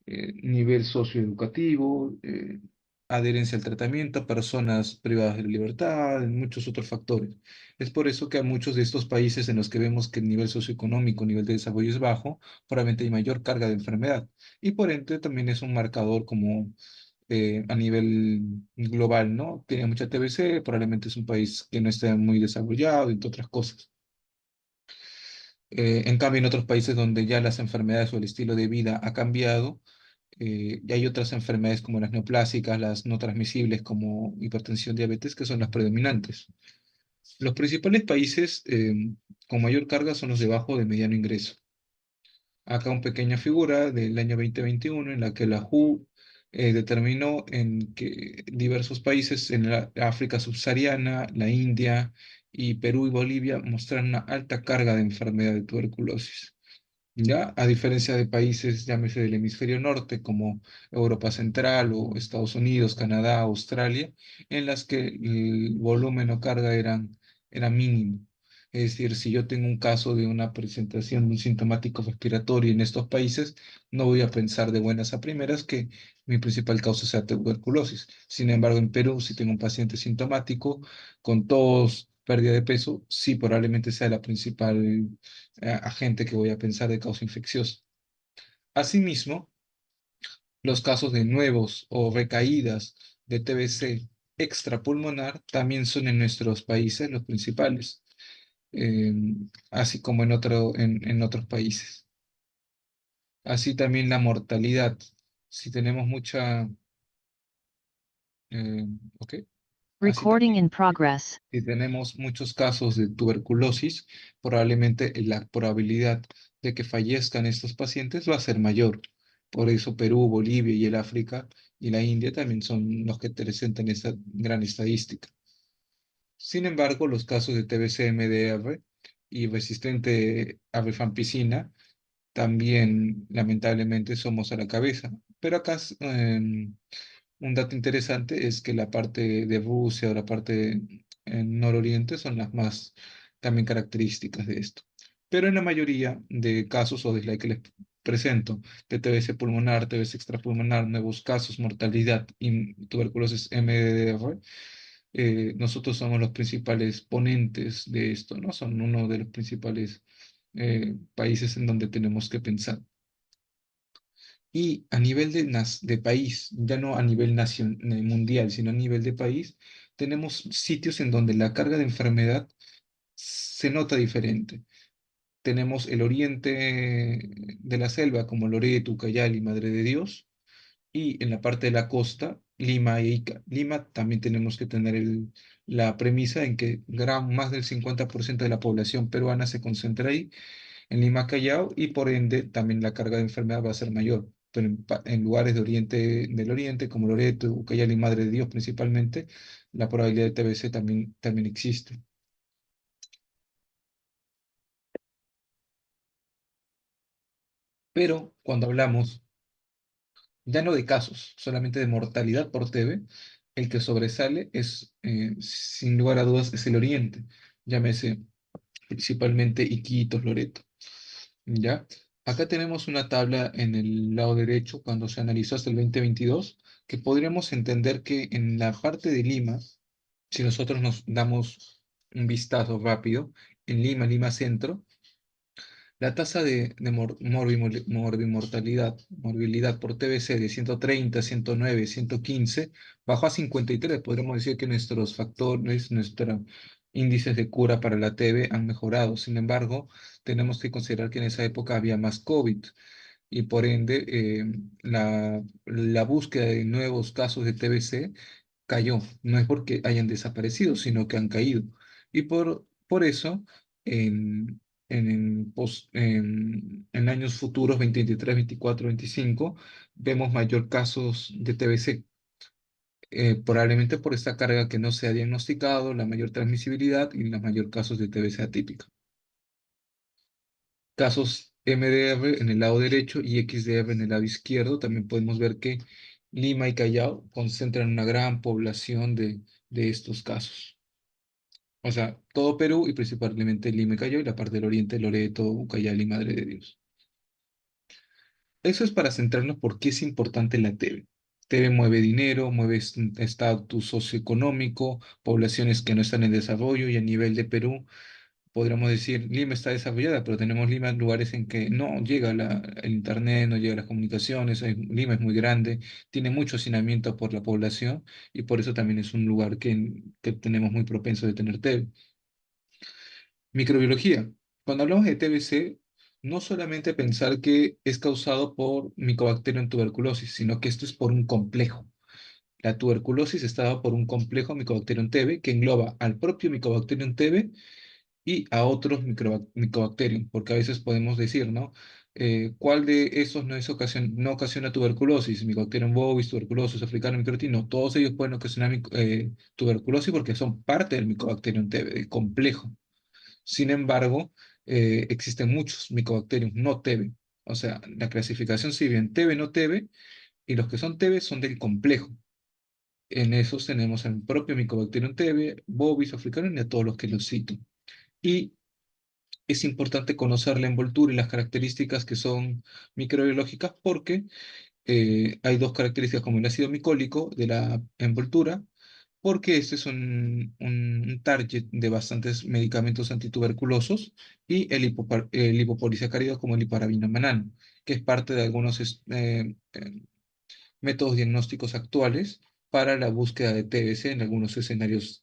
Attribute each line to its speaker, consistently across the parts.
Speaker 1: nivel socioeducativo, adherencia al tratamiento, personas privadas de la libertad, muchos otros factores. Es por eso que a muchos de estos países en los que vemos que el nivel socioeconómico, el nivel de desarrollo es bajo, probablemente hay mayor carga de enfermedad. Y por ende también es un marcador como a nivel global, ¿no? Tiene mucha TBC, probablemente es un país que no está muy desarrollado, entre otras cosas. En cambio, en otros países donde ya las enfermedades o el estilo de vida ha cambiado, y hay otras enfermedades como las neoplásicas, las no transmisibles como hipertensión, diabetes, que son las predominantes. Los principales países con mayor carga son los de bajo de mediano ingreso. Acá una pequeña figura del año 2021 en la que la WHO determinó en que diversos países en la África subsahariana, la India y Perú y Bolivia mostraron una alta carga de enfermedad de tuberculosis. ¿Ya? A diferencia de países, llámese del hemisferio norte, como Europa Central o Estados Unidos, Canadá, Australia, en las que el volumen o carga era mínimo. Es decir, si yo tengo un caso de una presentación de un sintomático respiratorio en estos países, no voy a pensar de buenas a primeras que mi principal causa sea tuberculosis. Sin embargo, en Perú, si tengo un paciente sintomático con tos, pérdida de peso, sí probablemente sea la principal agente que voy a pensar de causa infecciosa. Asimismo, los casos de nuevos o recaídas de TBC extrapulmonar también son en nuestros países los principales, eh, así como en otros países. Así también la mortalidad. Si tenemos mucha... ok. Así
Speaker 2: Recording
Speaker 1: también,
Speaker 2: in progress.
Speaker 1: si tenemos muchos casos de tuberculosis, probablemente la probabilidad de que fallezcan estos pacientes va a ser mayor. Por eso Perú, Bolivia y el África y la India también son los que presentan esta gran estadística. Sin embargo, los casos de TBC-MDR y resistente a rifampicina también lamentablemente somos a la cabeza. Pero acá un dato interesante es que la parte de Rusia o la parte en nororiente son las más también características de esto. Pero en la mayoría de casos o de la que les presento, de TBC pulmonar, TBC extrapulmonar, nuevos casos, mortalidad y tuberculosis MDR, nosotros somos los principales ponentes de esto, ¿no? Son uno de los principales países en donde tenemos que pensar. Y a nivel de país, ya no a nivel mundial, sino a nivel de país, tenemos sitios en donde la carga de enfermedad se nota diferente. Tenemos el oriente de la selva, como Loreto, Ucayali, Madre de Dios, y en la parte de la costa, Lima e Ica. Lima también tenemos que tener la premisa en que más del 50% de la población peruana se concentra ahí en Lima, Callao, y por ende también la carga de enfermedad va a ser mayor. Pero en lugares del oriente, como Loreto, Ucayali y Madre de Dios principalmente, la probabilidad de TBC también existe. Pero cuando hablamos ya no de casos, solamente de mortalidad por TB, el que sobresale es, sin lugar a dudas, es el oriente, llámese principalmente Iquitos, Loreto. ¿Ya? Acá tenemos una tabla en el lado derecho cuando se analizó hasta el 2022, que podríamos entender que en la parte de Lima, si nosotros nos damos un vistazo rápido, en Lima, Lima Centro, la tasa de morbilidad por TBC de 130, 109, 115 bajó a 53. Podríamos decir que nuestros factores, nuestros índices de cura para la TB han mejorado. Sin embargo, tenemos que considerar que en esa época había más COVID y por ende la búsqueda de nuevos casos de TBC cayó. No es porque hayan desaparecido, sino que han caído. Y por eso, en años futuros, 2023, 24, 25, vemos mayor casos de TBC. Probablemente por esta carga que no se ha diagnosticado, la mayor transmisibilidad y los mayor casos de TBC atípica. Casos MDR en el lado derecho y XDR en el lado izquierdo, también podemos ver que Lima y Callao concentran una gran población de estos casos. O sea, todo Perú y principalmente Lima y Callao y la parte del oriente, Loreto, Ucayali y Madre de Dios. Eso es para centrarnos por qué es importante la TV. TV mueve dinero, mueve estatus socioeconómico, poblaciones que no están en desarrollo y a nivel de Perú, podríamos decir, Lima está desarrollada, pero tenemos Lima en lugares en que no llega el internet, no llega las comunicaciones, Lima es muy grande, tiene mucho hacinamiento por la población y por eso también es un lugar que tenemos muy propenso de tener TV. Microbiología. Cuando hablamos de TBC, no solamente pensar que es causado por Mycobacterium tuberculosis, sino que esto es por un complejo. La tuberculosis está dada por un complejo Mycobacterium TB que engloba al propio Mycobacterium TB y a otros Mycobacterium, porque a veces podemos decir, ¿no? ¿Cuál de esos no ocasiona tuberculosis? Mycobacterium bovis, tuberculosis africana, microtis, no, todos ellos pueden ocasionar tuberculosis porque son parte del Mycobacterium TB, del complejo. Sin embargo, existen muchos micobacterium no TB. O sea, la clasificación sigue en TB, no TB, y los que son TB son del complejo. En esos tenemos el propio Mycobacterium TB, bovis, africanum y a todos los que los cito. Y es importante conocer la envoltura y las características que son microbiológicas porque hay dos características como el ácido micólico de la envoltura, porque este es un target de bastantes medicamentos antituberculosos, y el hipopolisacárido como el hiparabino manano, que es parte de algunos métodos diagnósticos actuales para la búsqueda de TBC en algunos escenarios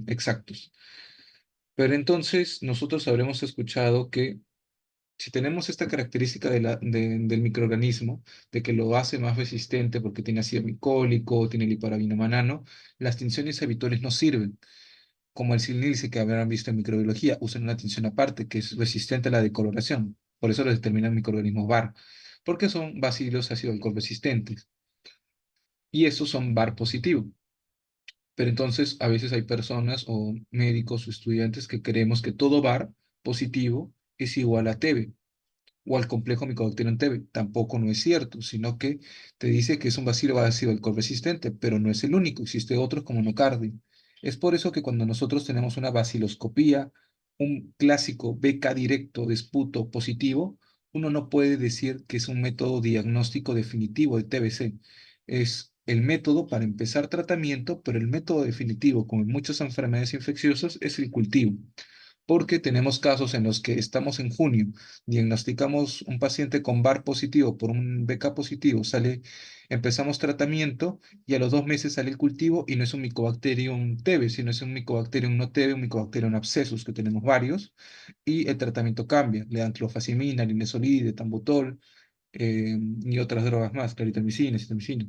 Speaker 1: exactos. Pero entonces nosotros habremos escuchado que si tenemos esta característica del microorganismo, de que lo hace más resistente porque tiene ácido micólico, tiene el manano, las tinciones habituales no sirven. Como el sililice que habrán visto en microbiología, usan una tinción aparte que es resistente a la decoloración. Por eso lo determinan microorganismos VAR, porque son bacilos ácido alcohol resistentes. Y estos son VAR positivo. Pero entonces a veces hay personas o médicos o estudiantes que creemos que todo VAR positivo es igual a TB o al complejo Mycobacterium TB. Tampoco no es cierto, sino que te dice que es un bacilo ácido alcohol resistente, pero no es el único, existe otros como nocardia. Es por eso que cuando nosotros tenemos una baciloscopía, un clásico BK directo de esputo positivo, uno no puede decir que es un método diagnóstico definitivo de TBC. Es el método para empezar tratamiento, pero el método definitivo, como en muchas enfermedades infecciosas, es el cultivo, porque tenemos casos en los que estamos en junio, diagnosticamos un paciente con VAR positivo por un BK positivo, empezamos tratamiento y a los 2 meses sale el cultivo y no es un Mycobacterium TB, sino es un Mycobacterium no TB, un Mycobacterium abscesus, que tenemos varios, y el tratamiento cambia, le dan clofazimina, linezolide, tambutol, y otras drogas más, claritromicina, citromicina.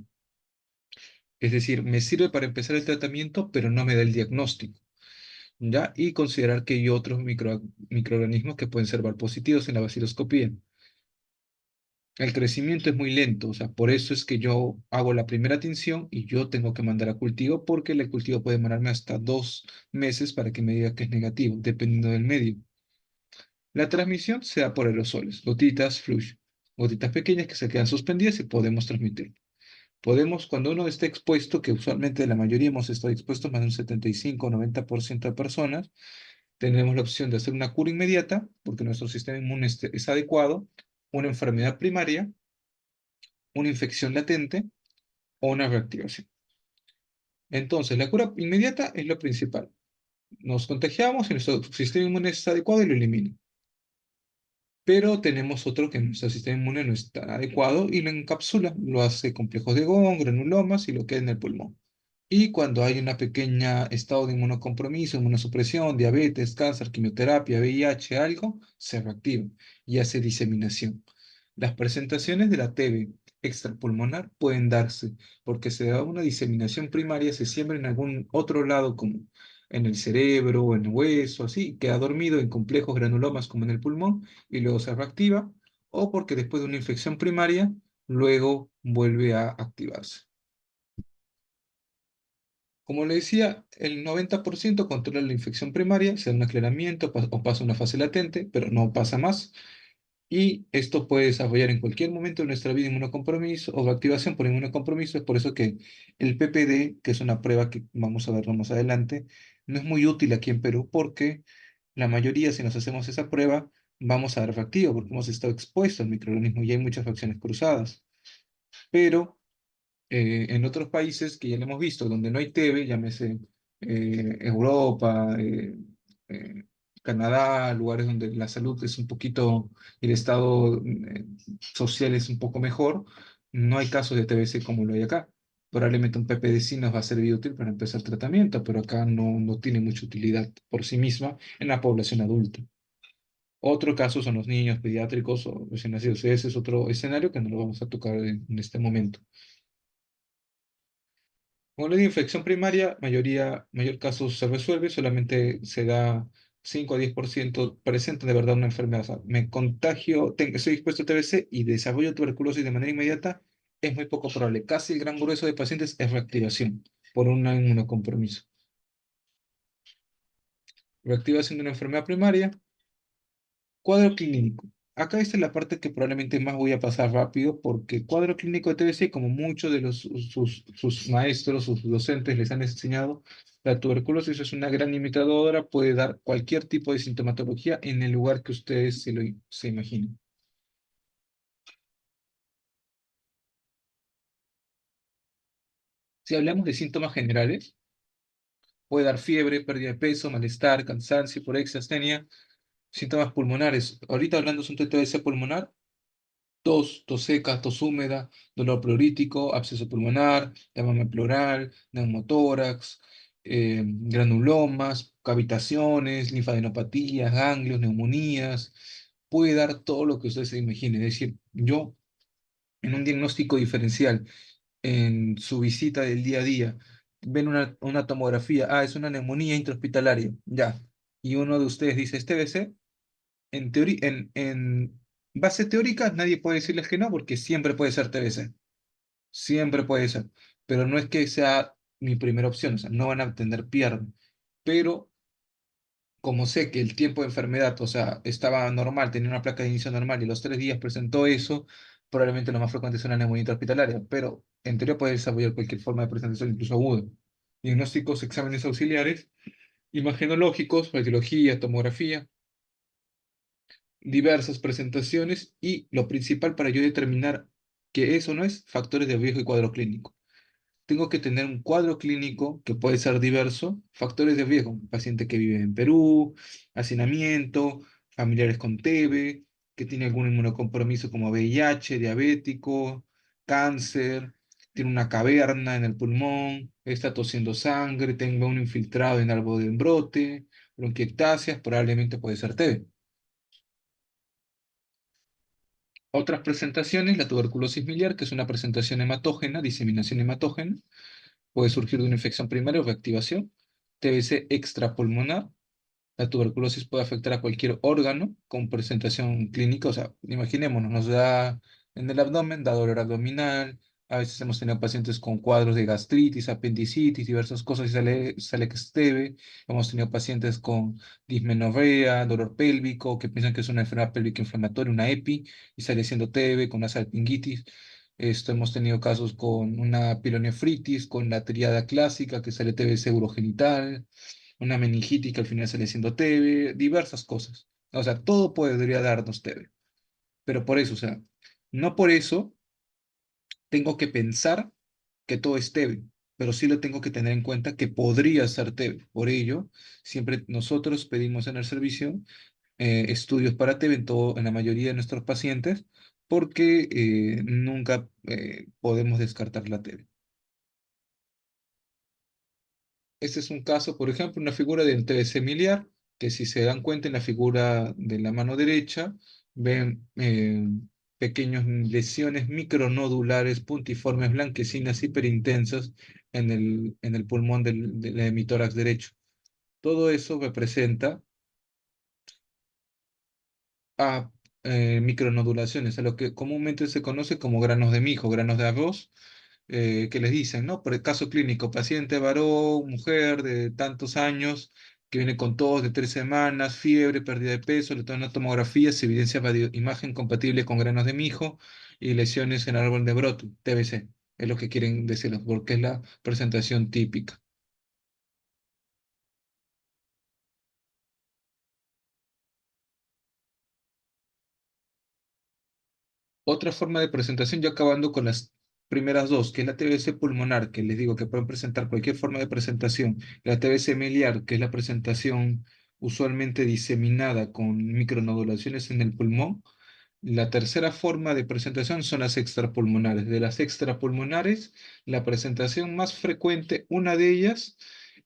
Speaker 1: Es decir, me sirve para empezar el tratamiento, pero no me da el diagnóstico. ¿Ya? Y considerar que hay otros microorganismos que pueden ser positivos en la baciloscopía. El crecimiento es muy lento, o sea, por eso es que yo hago la primera tinción y yo tengo que mandar a cultivo, porque el cultivo puede demorarme hasta 2 meses para que me diga que es negativo, dependiendo del medio. La transmisión se da por aerosoles, gotitas, flush, gotitas pequeñas que se quedan suspendidas y podemos transmitir. Podemos, cuando uno esté expuesto, que usualmente la mayoría hemos estado expuestos, más de un 75 o 90% de personas, tenemos la opción de hacer una cura inmediata, porque nuestro sistema inmune es adecuado, una enfermedad primaria, una infección latente o una reactivación. Entonces, la cura inmediata es lo principal. Nos contagiamos y nuestro sistema inmune es adecuado y lo elimina. Pero tenemos otro que nuestro sistema inmune no está adecuado y lo encapsula, lo hace complejos de Gón, granulomas y lo queda en el pulmón. Y cuando hay una pequeña estado de inmunocompromiso, inmunosupresión, diabetes, cáncer, quimioterapia, VIH, algo, se reactiva y hace diseminación. Las presentaciones de la TB extrapulmonar pueden darse porque se da una diseminación primaria, se siembra en algún otro lado como en el cerebro o en el hueso, así, queda dormido en complejos granulomas como en el pulmón y luego se reactiva, o porque después de una infección primaria, luego vuelve a activarse. Como le decía, el 90% controla la infección primaria, se da un aclaramiento o pasa una fase latente, pero no pasa más. Y esto puede desarrollar en cualquier momento de nuestra vida inmunocompromiso o activación por inmunocompromiso. Es por eso que el PPD, que es una prueba que vamos a ver más adelante, no es muy útil aquí en Perú porque la mayoría, si nos hacemos esa prueba, vamos a dar reactivo porque hemos estado expuestos al microorganismo y hay muchas reacciones cruzadas. Pero en otros países que ya lo hemos visto, donde no hay TB, llámese Europa, eh, Canadá, lugares donde la salud es un poquito, el estado social es un poco mejor, no hay casos de TBC como lo hay acá. Probablemente un PPDC nos va a servir útil para empezar tratamiento, pero acá no tiene mucha utilidad por sí misma en la población adulta. Otro caso son los niños pediátricos o recién nacidos. Ese es otro escenario que no lo vamos a tocar en este momento. Con la infección primaria, mayor caso se resuelve, solamente se da 5 a 10% presente de verdad una enfermedad. O sea, me contagio, estoy expuesto a TBC y desarrollo tuberculosis de manera inmediata, es muy poco probable. Casi el gran grueso de pacientes es reactivación por un inmunocompromiso. Reactivación de una enfermedad primaria. Cuadro clínico. Acá esta es la parte que probablemente más voy a pasar rápido porque cuadro clínico de TBC, como muchos de sus maestros, sus docentes les han enseñado, la tuberculosis es una gran imitadora, puede dar cualquier tipo de sintomatología en el lugar que ustedes se imaginen. Si hablamos de síntomas generales, puede dar fiebre, pérdida de peso, malestar, cansancio, porexia, astenia, síntomas pulmonares. Ahorita hablando de un TBC pulmonar, tos seca, tos húmeda, dolor pleurítico, absceso pulmonar, derrame pleural, neumotórax, granulomas, cavitaciones, linfadenopatías, ganglios, neumonías. Puede dar todo lo que ustedes se imaginen. Es decir, yo en un diagnóstico diferencial, en su visita del día a día, ven una tomografía, es una neumonía intrahospitalaria, ya. Y uno de ustedes dice, este TBC, en teoría, en base teórica, nadie puede decirles que no, porque siempre puede ser TBC. Siempre puede ser. Pero no es que sea mi primera opción, o sea, no van a tener pierna. Pero como sé que el tiempo de enfermedad, o sea, estaba normal, tenía una placa de inicio normal y a los 3 días presentó eso, probablemente lo más frecuente es una neumonía hospitalaria, pero en teoría puede desarrollar cualquier forma de presentación, incluso aguda. Diagnósticos, exámenes auxiliares, imagenológicos, radiología, tomografía, diversas presentaciones y lo principal para yo determinar que eso no es factores de riesgo y cuadro clínico. Tengo que tener un cuadro clínico que puede ser diverso, factores de riesgo, un paciente que vive en Perú, hacinamiento, familiares con TB, que tiene algún inmunocompromiso como VIH, diabético, cáncer, tiene una caverna en el pulmón, está tosiendo sangre, tenga un infiltrado en algo de brote, bronquiectasias, probablemente puede ser TB. Otras presentaciones, la tuberculosis miliar, que es una presentación hematógena, diseminación hematógena, puede surgir de una infección primaria o reactivación. TBC extrapulmonar, la tuberculosis puede afectar a cualquier órgano con presentación clínica, o sea, imaginémonos, nos da en el abdomen, da dolor abdominal, a veces hemos tenido pacientes con cuadros de gastritis, apendicitis, diversas cosas y sale que es TB. Hemos tenido pacientes con dismenorrea, dolor pélvico, que piensan que es una enfermedad pélvica inflamatoria, una EPI, y sale siendo TB con una salpingitis. Hemos tenido casos con una pilonefritis, con la triada clásica, que sale TBC urogenital, una meningitis que al final sale siendo TB, diversas cosas. O sea, todo podría darnos TB. Pero por eso, o sea, no por eso tengo que pensar que todo es TB, pero sí lo tengo que tener en cuenta que podría ser TB. Por ello, siempre nosotros pedimos en el servicio estudios para TB en la mayoría de nuestros pacientes porque nunca podemos descartar la TB. Este es un caso, por ejemplo, una figura del TBC miliar, que si se dan cuenta en la figura de la mano derecha, ven pequeñas lesiones micronodulares, puntiformes, blanquecinas, hiperintensas en el pulmón del hemitórax derecho. Todo eso representa a micronodulaciones, a lo que comúnmente se conoce como granos de mijo, granos de arroz, que les dicen, ¿no? Por el caso clínico, paciente varón, mujer de tantos años, que viene con tos de 3 semanas, fiebre, pérdida de peso, le toman una tomografía, se evidencia imagen compatible con granos de mijo y lesiones en el árbol de brote, TBC, es lo que quieren decirlos, porque es la presentación típica. Otra forma de presentación, ya acabando con las primeras dos, que es la TBC pulmonar, que les digo que pueden presentar cualquier forma de presentación, la TBC miliar, que es la presentación usualmente diseminada con micronodulaciones en el pulmón. La tercera forma de presentación son las extrapulmonares. De las extrapulmonares, la presentación más frecuente, una de ellas,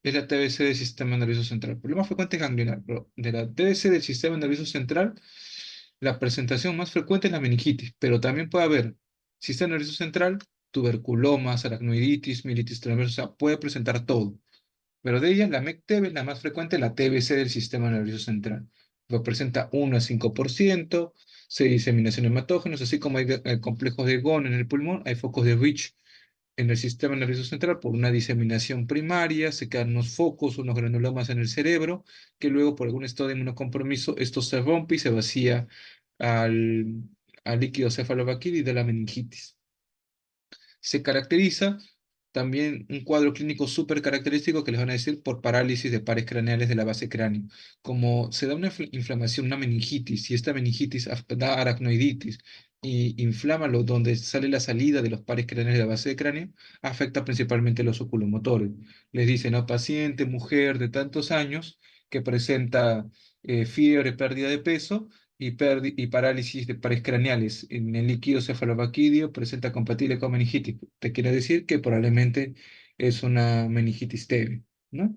Speaker 1: es la TBC del sistema nervioso central. El problema frecuente es ganglionar, pero de la TBC del sistema nervioso central, la presentación más frecuente es la meningitis, pero también puede haber sistema nervioso central, tuberculomas, aracnoiditis, mielitis transversa, o sea, puede presentar todo. Pero de ellas, la MEC-TB es la más frecuente, la TBC del sistema nervioso central. Lo presenta 1 a 5%, se diseminación en hematógenos, así como hay complejos de Ghon en el pulmón, hay focos de Rich en el sistema nervioso central por una diseminación primaria, se quedan unos focos, unos granulomas en el cerebro, que luego por algún estado de inmunocompromiso, esto se rompe y se vacía al, al líquido cefalovaquídeo y de la meningitis. Se caracteriza también un cuadro clínico súper característico que les van a decir por parálisis de pares craneales de la base cráneo. Como se da una inflamación, una meningitis, y esta meningitis da aracnoiditis y inflama donde sale la salida de los pares craneales de la base de cráneo, afecta principalmente los oculomotores. Les dicen a paciente, mujer de tantos años que presenta fiebre, pérdida de peso y parálisis de pares craneales en el líquido cefalovaquídeo presenta compatible con meningitis. Te quiere decir que probablemente es una meningitis TB, ¿no?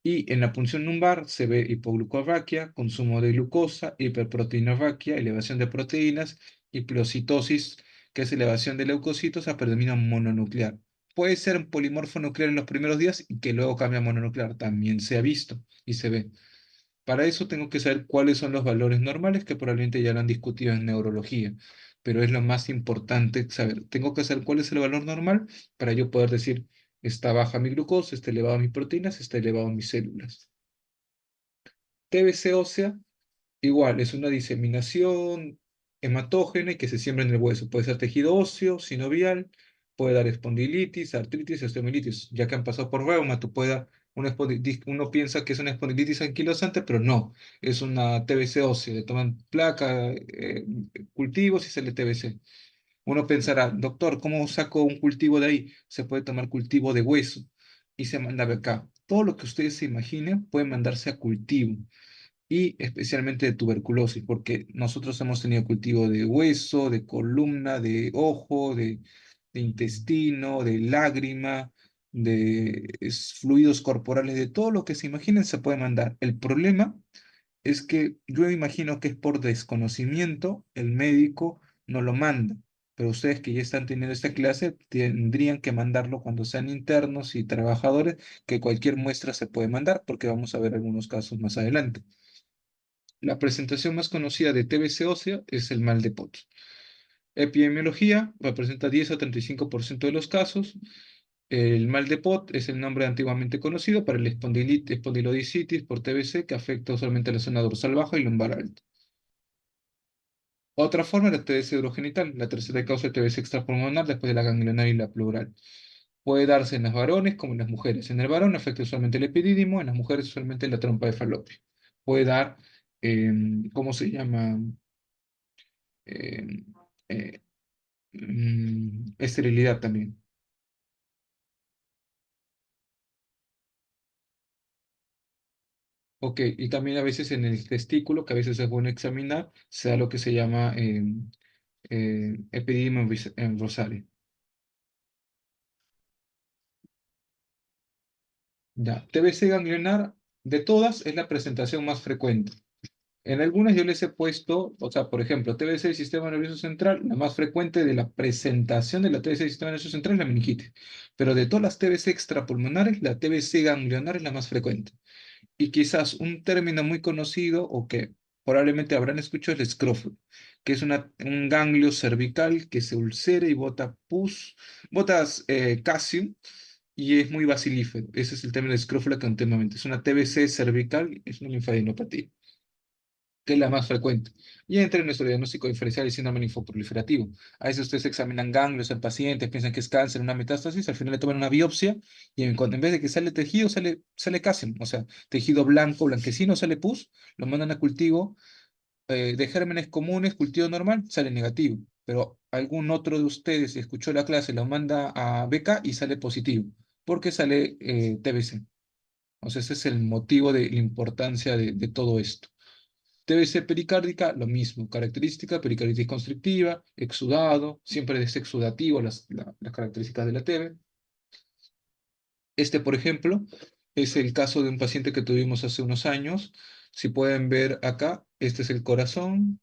Speaker 1: Y en la punción lumbar se ve hipoglucorraquia, consumo de glucosa, hiperproteinorraquia, elevación de proteínas y pleocitosis, que es elevación de leucocitos a predominio mononuclear. Puede ser un polimorfo nuclear en los primeros días y que luego cambia a mononuclear. También se ha visto y se ve. Para eso tengo que saber cuáles son los valores normales, que probablemente ya lo han discutido en neurología, pero es lo más importante saber. Tengo que saber cuál es el valor normal para yo poder decir, está baja mi glucosa, está elevado mis proteínas, está elevado mis células. TBC ósea, igual, es una diseminación hematógena y que se siembra en el hueso. Puede ser tejido óseo, sinovial, puede dar espondilitis, artritis, osteomielitis. Ya que han pasado por reuma, tú puedes dar uno piensa que es una espondilitis anquilosante, pero no, es una TBC ósea. Le toman placa, cultivos y sale TBC. Uno pensará, doctor, ¿cómo saco un cultivo de ahí? Se puede tomar cultivo de hueso y se manda acá. Todo lo que ustedes se imaginen puede mandarse a cultivo y especialmente de tuberculosis, porque nosotros hemos tenido cultivo de hueso, de columna, de ojo, de intestino, de lágrima, de fluidos corporales, de todo lo que se imaginen se puede mandar. El problema es que yo imagino que es por desconocimiento, el médico no lo manda. Pero ustedes que ya están teniendo esta clase tendrían que mandarlo cuando sean internos y trabajadores, que cualquier muestra se puede mandar, porque vamos a ver algunos casos más adelante. La presentación más conocida de TBC ósea es el mal de Potts. Epidemiología representa 10 a 35% de los casos. El mal de Pot es el nombre antiguamente conocido para el espondilodicitis por TBC que afecta usualmente la zona dorsal baja y lumbar alta. Otra forma es la TBC urogenital, la tercera causa de TBC extrapulmonar después de la ganglionar y la pleural. Puede darse en los varones como en las mujeres. En el varón afecta usualmente el epidídimo, en las mujeres usualmente la trompa de falopio. Puede dar, ¿cómo se llama? Eh, eh, esterilidad también. Ok, y también a veces en el testículo, que a veces es bueno examinar, se da lo que se llama epididymo en Rosario. Ya, TBC ganglionar, de todas, es la presentación más frecuente. En algunas yo les he puesto, o sea, por ejemplo, TBC del sistema nervioso central, la más frecuente de la presentación de la TBC del sistema nervioso central es la meningitis. Pero de todas las TBC extrapulmonares, la TBC ganglionar es la más frecuente. Y quizás un término muy conocido o que probablemente habrán escuchado es el escrófulo, que es un ganglio cervical que se ulcera y bota pus, botas calcium y es muy basilífero. Ese es el término de escrófula continuamente. Es una TBC cervical, es una linfadenopatía, que es la más frecuente. Y entra en nuestro diagnóstico diferencial el síndrome linfoproliferativo. A veces ustedes examinan ganglios en pacientes, piensan que es cáncer, una metástasis, al final le toman una biopsia y en vez de que sale tejido, sale calcium, o sea, tejido blanco, blanquecino, sale pus, lo mandan a cultivo de gérmenes comunes, cultivo normal, sale negativo. pero algún otro de ustedes escuchó la clase, lo manda a beca y sale positivo, porque sale TBC. O sea, ese es el motivo de la importancia de todo esto. TBC pericárdica, lo mismo, característica, pericarditis constrictiva, exudado, siempre es exudativo las características de la TB. Este, por ejemplo, es el caso de un paciente que tuvimos hace unos años. Si pueden ver acá, este es el corazón.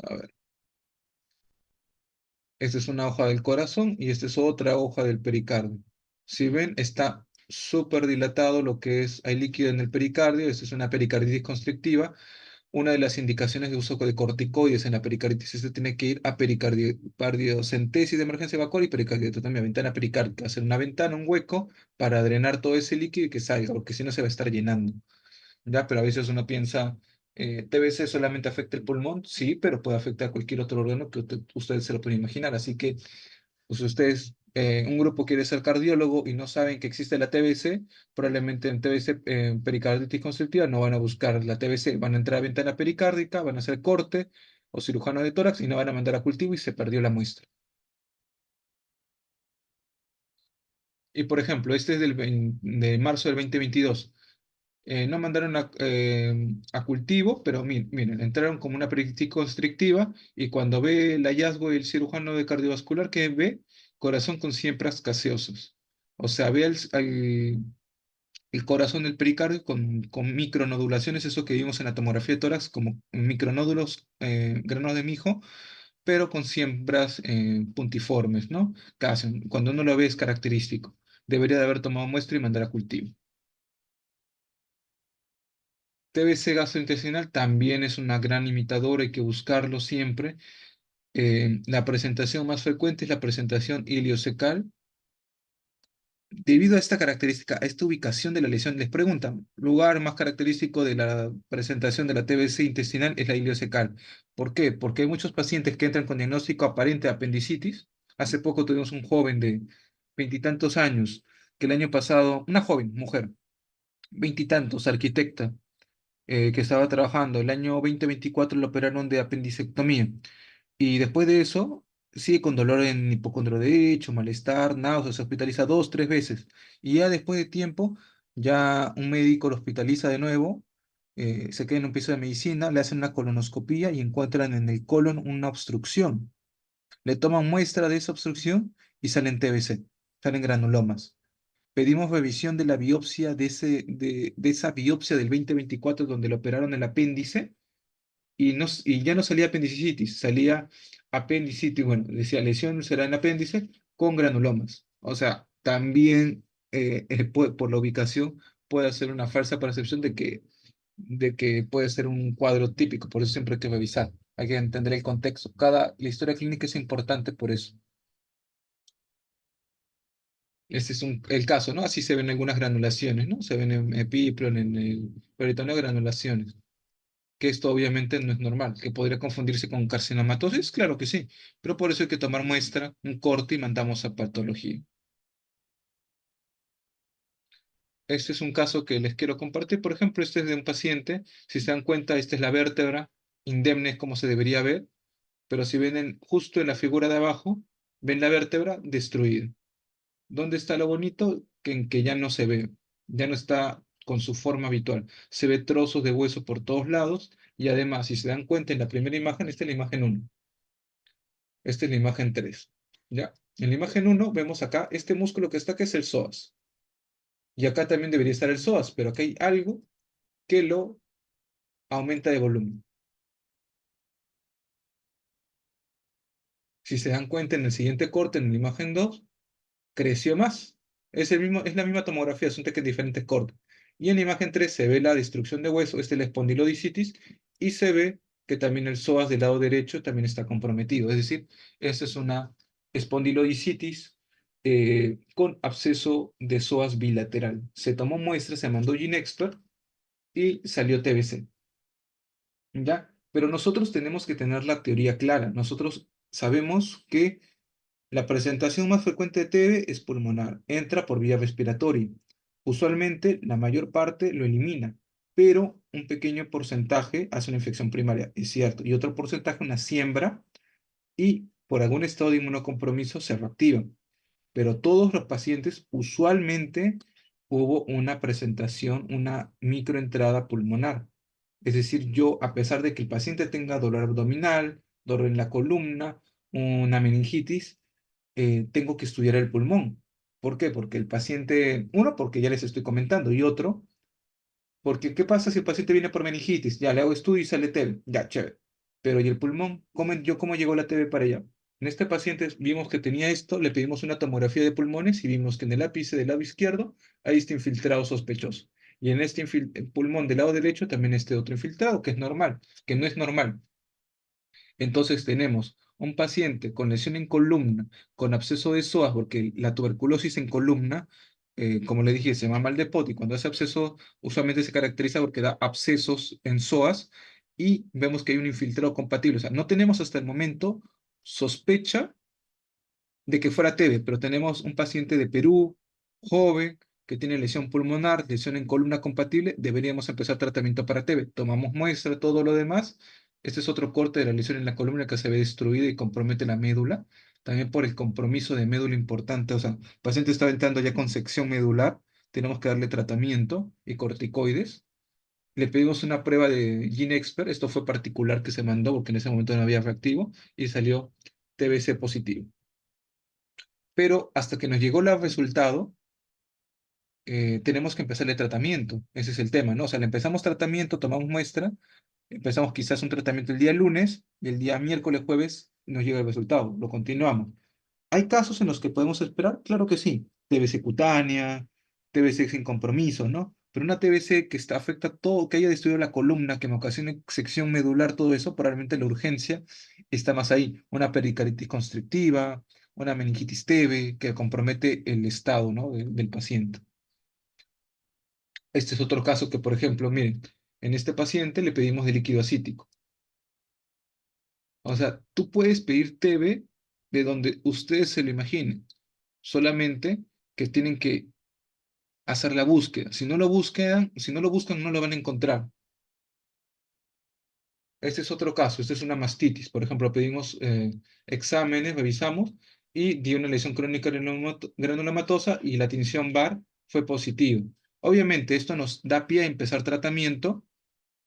Speaker 1: A ver, esta es una hoja del corazón y esta es otra hoja del pericardio. Si ven, está súper dilatado lo que es, hay líquido en el pericardio. Esta es una pericarditis constrictiva. Una de las indicaciones de uso de corticoides en la pericarditis se tiene que ir a pericardiocentesis de emergencia evacuar y pericardiotomía, ventana pericárdica, hacer una ventana, un hueco para drenar todo ese líquido y que salga, porque si no se va a estar llenando. ¿Ya? Pero a veces uno piensa, TBC solamente afecta el pulmón, sí, pero puede afectar cualquier otro órgano que ustedes se lo pueden imaginar. Así que pues, si ustedes, un grupo quiere ser cardiólogo y no saben que existe la TBC, probablemente en TBC, pericarditis constrictiva, no van a buscar la TBC, van a entrar a ventana pericárdica, van a hacer corte o cirujano de tórax y no van a mandar a cultivo y se perdió la muestra. Y por ejemplo, este es de marzo del 2022. No mandaron a cultivo, pero miren, entraron como una pericarditis constrictiva y cuando ve el hallazgo del cirujano de cardiovascular, que ve corazón con siempras gaseosas. O sea, ve el corazón del pericardio con micronodulaciones, eso que vimos en la tomografía de tórax, como micronódulos, granos de mijo, pero con siembras puntiformes, ¿no? Casi, cuando uno lo ve es característico. Debería de haber tomado muestra y mandar a cultivo. TBC gastrointestinal también es una gran imitadora, hay que buscarlo siempre. La presentación más frecuente es la presentación iliocecal. Debido a esta característica, a esta ubicación de la lesión, les preguntan, lugar más característico de la presentación de la TBC intestinal es la iliocecal. ¿Por qué? Porque hay muchos pacientes que entran con diagnóstico aparente de apendicitis. Hace poco tuvimos un joven de veintitantos años, que el año pasado, una joven, mujer, veintitantos, arquitecta, que estaba trabajando. El año 2024 lo operaron de apendicectomía. Y después de eso, sigue con dolor en hipocondrio derecho, malestar, náuseas, se hospitaliza dos, tres veces. Y ya después de tiempo, ya un médico lo hospitaliza de nuevo, se queda en un piso de medicina, le hacen una colonoscopía y encuentran en el colon una obstrucción. Le toman muestra de esa obstrucción y salen TBC, salen granulomas. Pedimos revisión de la biopsia de esa biopsia del 2024 donde le operaron el apéndice y, no, y ya no salía apendicitis, salía apendicitis, bueno, decía lesión será en apéndice con granulomas. O sea, también por la ubicación puede ser una falsa percepción de que puede ser un cuadro típico, por eso siempre hay que revisar, hay que entender el contexto. La historia clínica es importante por eso. Este es el caso, ¿no? Así se ven algunas granulaciones, ¿no? Se ven en epiplon, en el peritoneo, granulaciones, que esto obviamente no es normal, que podría confundirse con carcinomatosis, claro que sí, pero por eso hay que tomar muestra, un corte y mandamos a patología. Este es un caso que les quiero compartir, por ejemplo, este es de un paciente, si se dan cuenta, esta es la vértebra, indemne es como se debería ver, pero si ven justo en la figura de abajo, ven la vértebra destruida. ¿Dónde está lo bonito? En que ya no se ve, ya no está con su forma habitual. Se ve trozos de hueso por todos lados y además, si se dan cuenta en la primera imagen, esta es la imagen uno. Esta es la imagen 3. ¿Ya? En la imagen uno vemos acá este músculo que está acá es el psoas. Y acá también debería estar el psoas, pero acá hay algo que lo aumenta de volumen. Si se dan cuenta en el siguiente corte, en la imagen 2 creció más. Es la misma tomografía, son que diferentes cortes. Y en la imagen 3 se ve la destrucción de hueso, este es la espondilodicitis, y se ve que también el psoas del lado derecho también está comprometido. Es decir, esta es una espondilodicitis con absceso de psoas bilateral. Se tomó muestra, se mandó Ginexpert y salió TBC. ¿Ya? Pero nosotros tenemos que tener la teoría clara. Nosotros sabemos que la presentación más frecuente de TB es pulmonar, entra por vía respiratoria. Usualmente la mayor parte lo elimina, pero un pequeño porcentaje hace una infección primaria, es cierto, y otro porcentaje una siembra y por algún estado de inmunocompromiso se reactivan. Pero todos los pacientes usualmente hubo una presentación, una microentrada pulmonar. Es decir, yo, a pesar de que el paciente tenga dolor abdominal, dolor en la columna, una meningitis, tengo que estudiar el pulmón. ¿Por qué? Porque el paciente, uno, porque ya les estoy comentando, y otro, porque ¿qué pasa si el paciente viene por meningitis? Ya le hago estudio y sale TB. Ya, chévere. Pero ¿y el pulmón? ¿Cómo llegó la TB para allá? En este paciente vimos que tenía esto, le pedimos una tomografía de pulmones y vimos que en el ápice del lado izquierdo hay este infiltrado sospechoso. Y en este pulmón del lado derecho también este otro infiltrado, que es normal, que no es normal. Entonces tenemos un paciente con lesión en columna, con absceso de psoas, porque la tuberculosis en columna, como le dije, se llama mal de Pot, y cuando hace absceso usualmente se caracteriza porque da abscesos en psoas y vemos que hay un infiltrado compatible. O sea, no tenemos hasta el momento sospecha de que fuera TB, pero tenemos un paciente de Perú, joven, que tiene lesión pulmonar, lesión en columna compatible, deberíamos empezar tratamiento para TB. Tomamos muestra, todo lo demás. Este es otro corte de la lesión en la columna que se ve destruida y compromete la médula. También por el compromiso de médula importante, o sea, el paciente está entrando ya con sección medular, tenemos que darle tratamiento y corticoides. Le pedimos una prueba de GeneXpert, esto fue particular que se mandó porque en ese momento no había reactivo y salió TBC positivo. Pero hasta que nos llegó el resultado, tenemos que empezar el tratamiento. Ese es el tema, ¿no? O sea, le empezamos tratamiento, tomamos muestra, empezamos quizás un tratamiento el día lunes, y el día miércoles, jueves, nos llega el resultado, lo continuamos. ¿Hay casos en los que podemos esperar? Claro que sí. TBC cutánea, TBC sin compromiso, ¿no? Pero una TBC que afecta todo, que haya destruido la columna, que me ocasione sección medular, todo eso, probablemente la urgencia está más ahí. Una pericardite constrictiva, una meningitis TB, que compromete el estado, ¿no? del paciente. Este es otro caso que, por ejemplo, miren, en este paciente le pedimos de líquido acítico. O sea, tú puedes pedir TB de donde ustedes se lo imaginen, solamente que tienen que hacer la búsqueda. Si no lo buscan, no lo van a encontrar. Este es otro caso, este es una mastitis. Por ejemplo, pedimos exámenes, revisamos y dio una lesión crónica granulomatosa y la tinción VAR fue positivo. Obviamente, esto nos da pie a empezar tratamiento.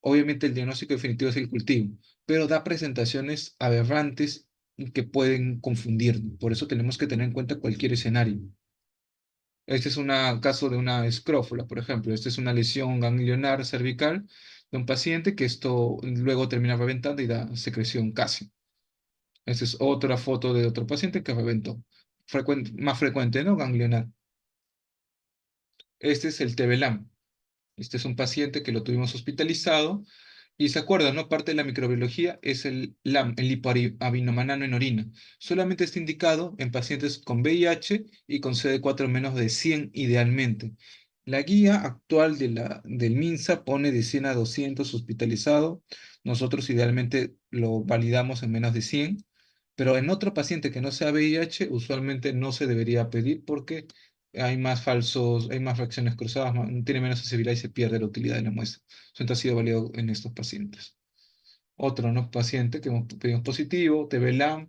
Speaker 1: Obviamente, el diagnóstico definitivo es el cultivo, pero da presentaciones aberrantes que pueden confundirnos. Por eso tenemos que tener en cuenta cualquier escenario. Este es un caso de una escrófula, por ejemplo. Esta es una lesión ganglionar cervical de un paciente que esto luego termina reventando y da secreción casi. Esta es otra foto de otro paciente que reventó. Más frecuente, ¿no? Ganglionar. Este es el TB-LAM. Este es un paciente que lo tuvimos hospitalizado y se acuerdan, ¿no? Parte de la microbiología es el LAM, el lipoaminomanano en orina. Solamente está indicado en pacientes con VIH y con CD4 menos de 100 idealmente. La guía actual del MINSA pone de 100 a 200 hospitalizado. Nosotros idealmente lo validamos en menos de 100, pero en otro paciente que no sea VIH usualmente no se debería pedir porque hay más falsos, hay más reacciones cruzadas, tiene menos sensibilidad y se pierde la utilidad de la muestra. Eso ha sido válido en estos pacientes. Otro, ¿no? Paciente que pedimos positivo, TB-LAM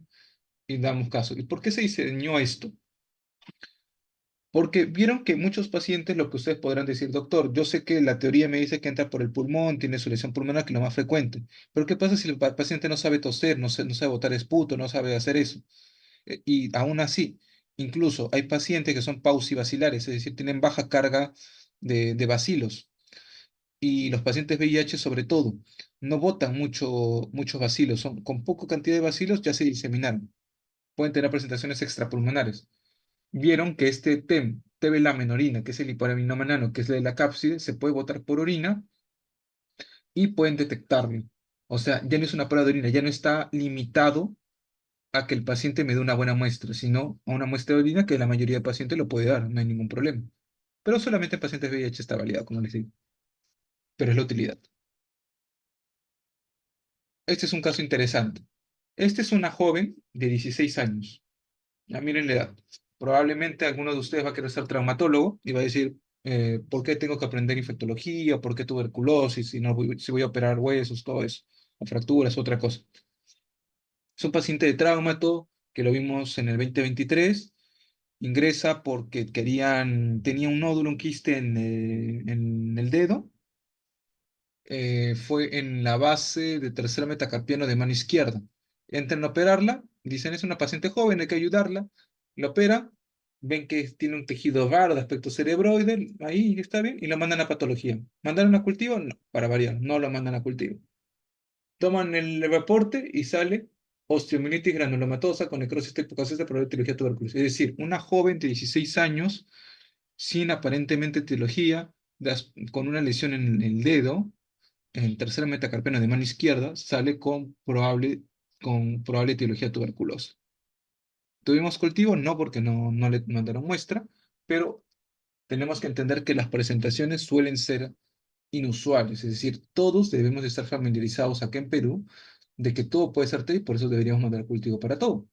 Speaker 1: y damos caso. ¿Y por qué se diseñó esto? Porque vieron que muchos pacientes, lo que ustedes podrán decir, doctor, yo sé que la teoría me dice que entra por el pulmón, tiene su lesión pulmonar, que es lo más frecuente. Pero ¿qué pasa si el paciente no sabe toser, no sabe botar esputo, no sabe hacer eso? Y aún así, incluso hay pacientes que son paucibacilares, es decir, tienen baja carga de bacilos. Y los pacientes VIH sobre todo, no botan muchos bacilos, con poca cantidad de bacilos ya se diseminaron. Pueden tener presentaciones extrapulmonares. Vieron que este TB laminorina, que es el hipoaminomanano, que es la de la cápside, se puede botar por orina y pueden detectarlo. O sea, ya no es una prueba de orina, ya no está limitado a que el paciente me dé una buena muestra, sino a una muestra de orina que la mayoría de pacientes lo puede dar, no hay ningún problema. Pero solamente en pacientes VIH está validado, como les digo, pero es la utilidad. Este es un caso interesante. Esta es una joven de 16 años. Ya miren la edad. Probablemente alguno de ustedes va a querer ser traumatólogo y va a decir, ¿por qué tengo que aprender infectología? ¿Por qué tuberculosis? Si voy a operar huesos, todo eso. O fracturas, otra cosa. Es un paciente de traumato que lo vimos en el 2023. Ingresa porque tenía un nódulo, un quiste en el dedo. Fue en la base de tercer metacarpiano de mano izquierda. Entran a operarla, dicen es una paciente joven, hay que ayudarla. La opera, ven que tiene un tejido raro de aspecto cerebroide, ahí está bien, y la mandan a patología. ¿Mandaron a cultivo? No, para variar, no lo mandan a cultivo. Toman el reporte y sale osteomielitis granulomatosa con necrosis hipocasiosa por etiología tuberculosis. Es decir, una joven de 16 años, sin aparentemente etiología, con una lesión en el dedo, en tercer metacarpiano de mano izquierda, sale con probable etiología tuberculosa. ¿Tuvimos cultivo? No, porque no le mandaron muestra, pero tenemos que entender que las presentaciones suelen ser inusuales, es decir, todos debemos estar familiarizados acá en Perú de que todo puede ser TEI, por eso deberíamos mandar cultivo para todo,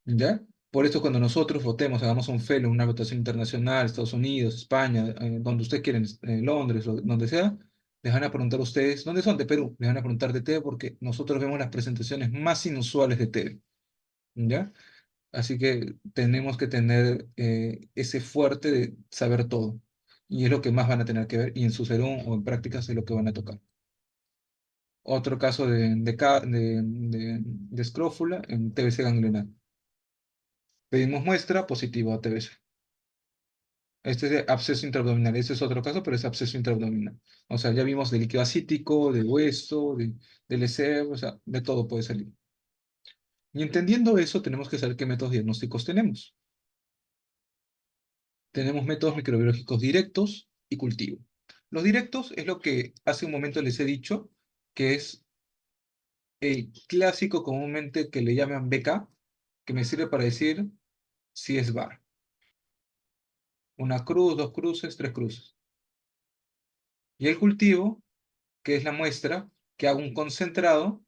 Speaker 1: ¿ya? Por eso cuando nosotros votemos, hagamos un fellow, una votación internacional, Estados Unidos, España, donde ustedes quieren, Londres, donde sea, les van a preguntar a ustedes, ¿dónde son? De Perú, les van a preguntar de TED porque nosotros vemos las presentaciones más inusuales de TED, ¿ya? Así que tenemos que tener ese fuerte de saber todo. Y es lo que más van a tener que ver, y en su serón o en prácticas es lo que van a tocar. Otro caso de escrófula en TBC ganglionar. Pedimos muestra, positivo a TBC. Este es de absceso intraabdominal. Este es otro caso, pero es absceso intraabdominal. O sea, ya vimos de líquido acítico, de hueso, de LCR, o sea, de todo puede salir. Y entendiendo eso, tenemos que saber qué métodos diagnósticos tenemos. Tenemos métodos microbiológicos directos y cultivo. Los directos es lo que hace un momento les he dicho, que es el clásico comúnmente que le llaman BK, que me sirve para decir si es bar. Una cruz, dos cruces, tres cruces. Y el cultivo, que es la muestra, que hago un concentrado.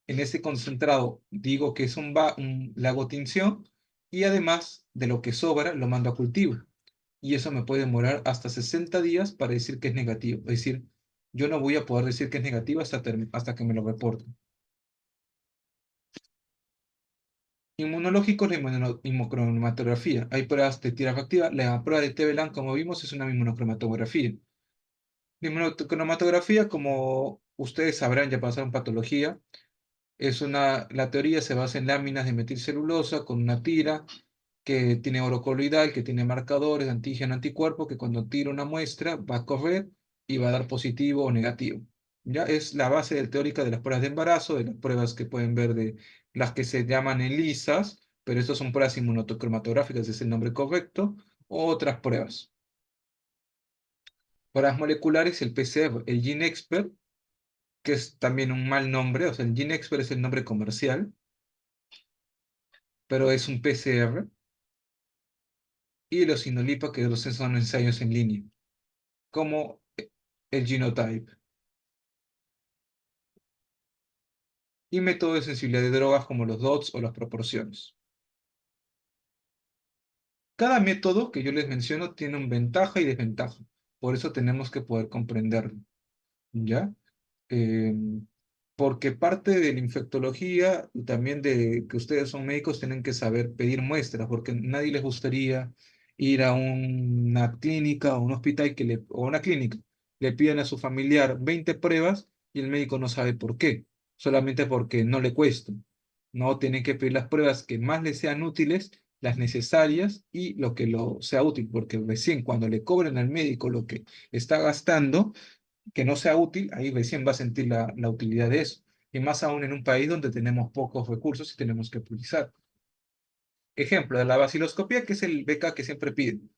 Speaker 1: En ese concentrado digo que es le hago tinción y además de lo que sobra lo mando a cultivo. Y eso me puede demorar hasta 60 días para decir que es negativo. Es decir, yo no voy a poder decir que es negativo hasta que me lo reporten. Inmunológico, la inmunocromatografía. Hay pruebas de tira reactiva. La prueba de TBLAN, como vimos, es una inmunocromatografía. La inmunocromatografía, como ustedes sabrán, ya pasaron patología, la teoría se basa en láminas de metilcelulosa con una tira que tiene oro coloidal, que tiene marcadores de antígeno anticuerpo, que cuando tira una muestra va a correr y va a dar positivo o negativo. Ya es la base teórica de las pruebas de embarazo, de las pruebas que pueden ver de las que se llaman ELISAs, pero estas son pruebas inmunocromatográficas, es el nombre correcto, o otras pruebas. Pruebas moleculares, el PCR, el GeneXpert, que es también un mal nombre, o sea, el GeneXpert es el nombre comercial, pero es un PCR, y los Sinolipa, que los son ensayos en línea, como el Genotype, y métodos de sensibilidad de drogas como los DOTS o las proporciones. Cada método que yo les menciono tiene una ventaja y desventaja, por eso tenemos que poder comprenderlo, ¿ya? Eh, Porque parte de la infectología y también de que ustedes son médicos tienen que saber pedir muestras, porque nadie les gustaría ir a una clínica o un hospital o una clínica, le piden a su familiar 20 pruebas y el médico no sabe por qué, solamente porque no le cuestan. No, tienen que pedir las pruebas que más les sean útiles, las necesarias y lo que lo sea útil, porque recién cuando le cobren al médico lo que está gastando, que no sea útil, ahí recién va a sentir la utilidad de eso. Y más aún en un país donde tenemos pocos recursos y tenemos que priorizar. Ejemplo de la vaciloscopía, que es el BK que siempre piden.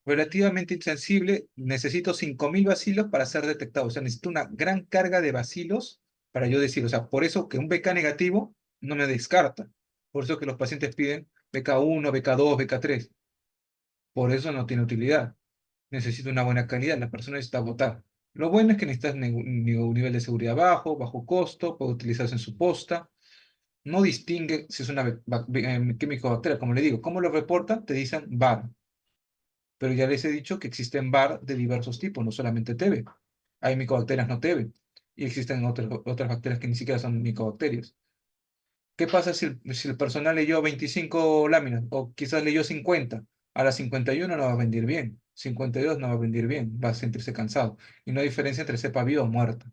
Speaker 1: Relativamente insensible, necesito 5.000 bacilos para ser detectado. O sea, necesito una gran carga de bacilos para yo decir, o sea, por eso que un BK negativo no me descarta. Por eso que los pacientes piden BK1, BK2, BK3. Por eso no tiene utilidad. Necesita una buena calidad, la persona necesita votar. Lo bueno es que necesitas un nivel de seguridad bajo, bajo costo, puede utilizarse en su posta. No distingue si es una químico bacteria, como le digo. ¿Cómo lo reportan? Te dicen VAR. Pero ya les he dicho que existen VAR de diversos tipos, no solamente TB. Hay micobacterias no TB. y existen otras bacterias que ni siquiera son micobacterias. ¿Qué pasa si el personal leyó 25 láminas o quizás leyó 50? A las 51 no va a rendir bien, 52 no va a rendir bien, va a sentirse cansado. Y no hay diferencia entre cepa viva o muerta.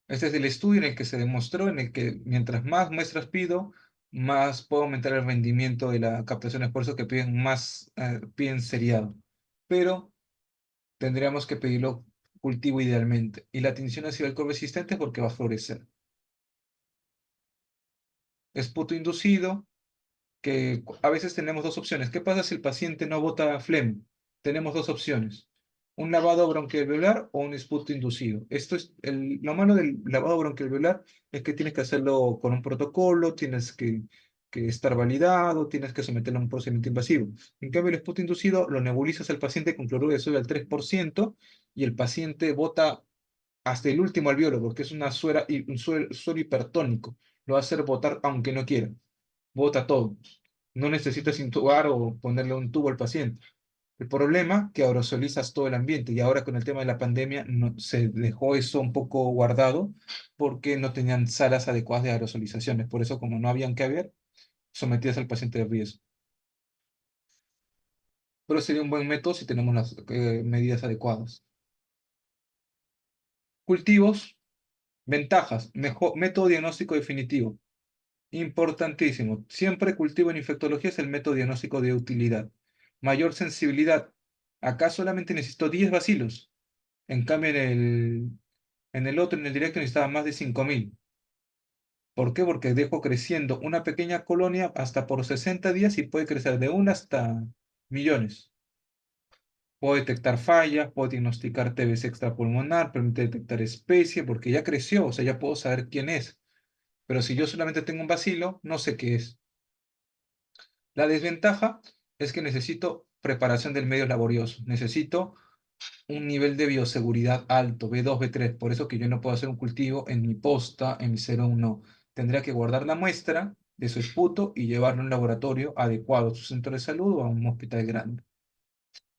Speaker 1: Este es el estudio en el que se demostró, en el que mientras más muestras pido, más puedo aumentar el rendimiento de la captación. Es por eso que piden más, piden seriado. Pero tendríamos que pedirlo cultivo idealmente. Y la tinción ácido alcohol resistente porque va a florecer. Esputo inducido, que a veces tenemos dos opciones. ¿Qué pasa si el paciente no bota flema? Tenemos dos opciones. Un lavado bronquialveolar o un esputo inducido. Lo malo del lavado bronquialveolar es que tienes que hacerlo con un protocolo, tienes que estar validado, tienes que someterlo a un procedimiento invasivo. En cambio, el esputo inducido lo nebulizas al paciente con cloruro de sodio al 3% y el paciente bota hasta el último alveolo, porque es un suero hipertónico. Lo va a hacer botar aunque no quiera, bota todo. No necesitas intubar o ponerle un tubo al paciente. El problema que aerosolizas todo el ambiente y ahora con el tema de la pandemia se dejó eso un poco guardado porque no tenían salas adecuadas de aerosolizaciones. Por eso, como no habían que haber, sometías al paciente de riesgo. Pero sería un buen método si tenemos las medidas adecuadas. Cultivos, ventajas, mejor método diagnóstico definitivo. Importantísimo. Siempre cultivo en infectología es el método diagnóstico de utilidad. Mayor sensibilidad. Acá solamente necesito 10 bacilos. En cambio, en el otro, en el directo, necesitaba más de 5.000. ¿Por qué? Porque dejo creciendo una pequeña colonia hasta por 60 días y puede crecer de una hasta millones. Puedo detectar fallas, puedo diagnosticar TBC extrapulmonar, permite detectar especie, porque ya creció, o sea, ya puedo saber quién es. Pero si yo solamente tengo un bacilo, no sé qué es. La desventaja es que necesito preparación del medio laborioso, necesito un nivel de bioseguridad alto, B2, B3, por eso que yo no puedo hacer un cultivo en mi posta, en mi serum, no. Tendría que guardar la muestra de su esputo y llevarlo a un laboratorio adecuado, a su centro de salud o a un hospital grande.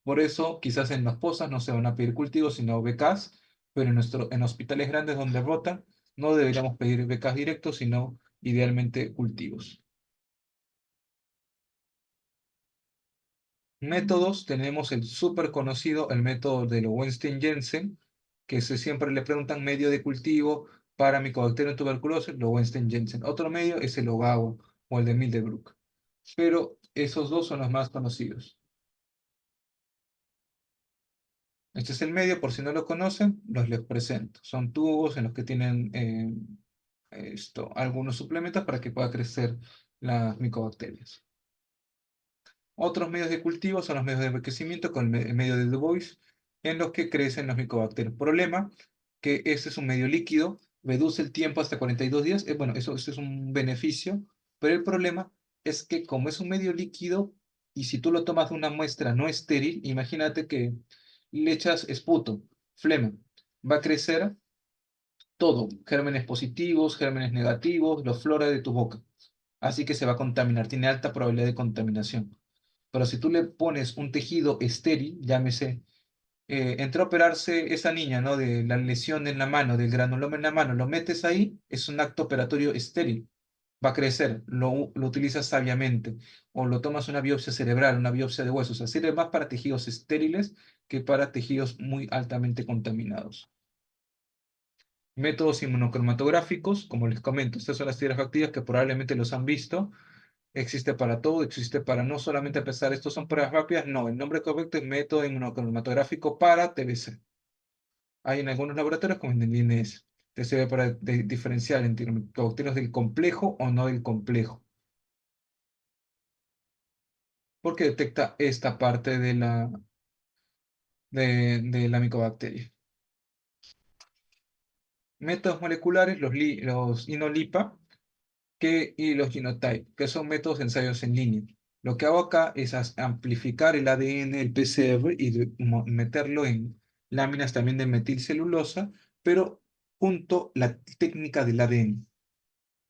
Speaker 1: Por eso, quizás en las postas no se van a pedir cultivos, sino becas, pero en hospitales grandes donde rotan, no deberíamos pedir becas directos, sino idealmente cultivos. Métodos, tenemos el súper conocido, el método de Lowenstein-Jensen, que siempre le preguntan medio de cultivo para Mycobacterium tuberculosis, Lowenstein-Jensen. Otro medio es el Ogawa o el de Mildebrück, pero esos dos son los más conocidos. Este es el medio, por si no lo conocen, les presento. Son tubos en los que tienen algunos suplementos para que pueda crecer las micobacterias. Otros medios de cultivo son los medios de enriquecimiento con el medio de Du Bois, en los que crecen los micobacterios. Problema que este es un medio líquido, reduce el tiempo hasta 42 días. Bueno, eso es un beneficio, pero el problema es que como es un medio líquido y si tú lo tomas de una muestra no estéril, imagínate que le echas esputo, flema, va a crecer todo, gérmenes positivos, gérmenes negativos, los flora de tu boca. Así que se va a contaminar, tiene alta probabilidad de contaminación. Pero si tú le pones un tejido estéril, llámese, entró a operarse esa niña, ¿no? De la lesión en la mano, del granuloma en la mano, lo metes ahí, es un acto operatorio estéril. Va a crecer, lo utilizas sabiamente. O lo tomas una biopsia cerebral, una biopsia de huesos. O sea, sirve más para tejidos estériles que para tejidos muy altamente contaminados. Métodos inmunocromatográficos, como les comento, estas son las tierras activas que probablemente los han visto. Existe para todo, existe para no solamente pesar, estos son pruebas rápidas, no, el nombre correcto es método inmunocromatográfico para TBC. Hay en algunos laboratorios como en el INS, que sirve para diferenciar entre bacterias del complejo o no del complejo, porque detecta esta parte de la micobacteria. Métodos moleculares, los INOLIPA, y los genotype, que son métodos de ensayos en línea. Lo que hago acá es amplificar el ADN, el PCR, y meterlo en láminas también de metilcelulosa, pero junto la técnica del ADN.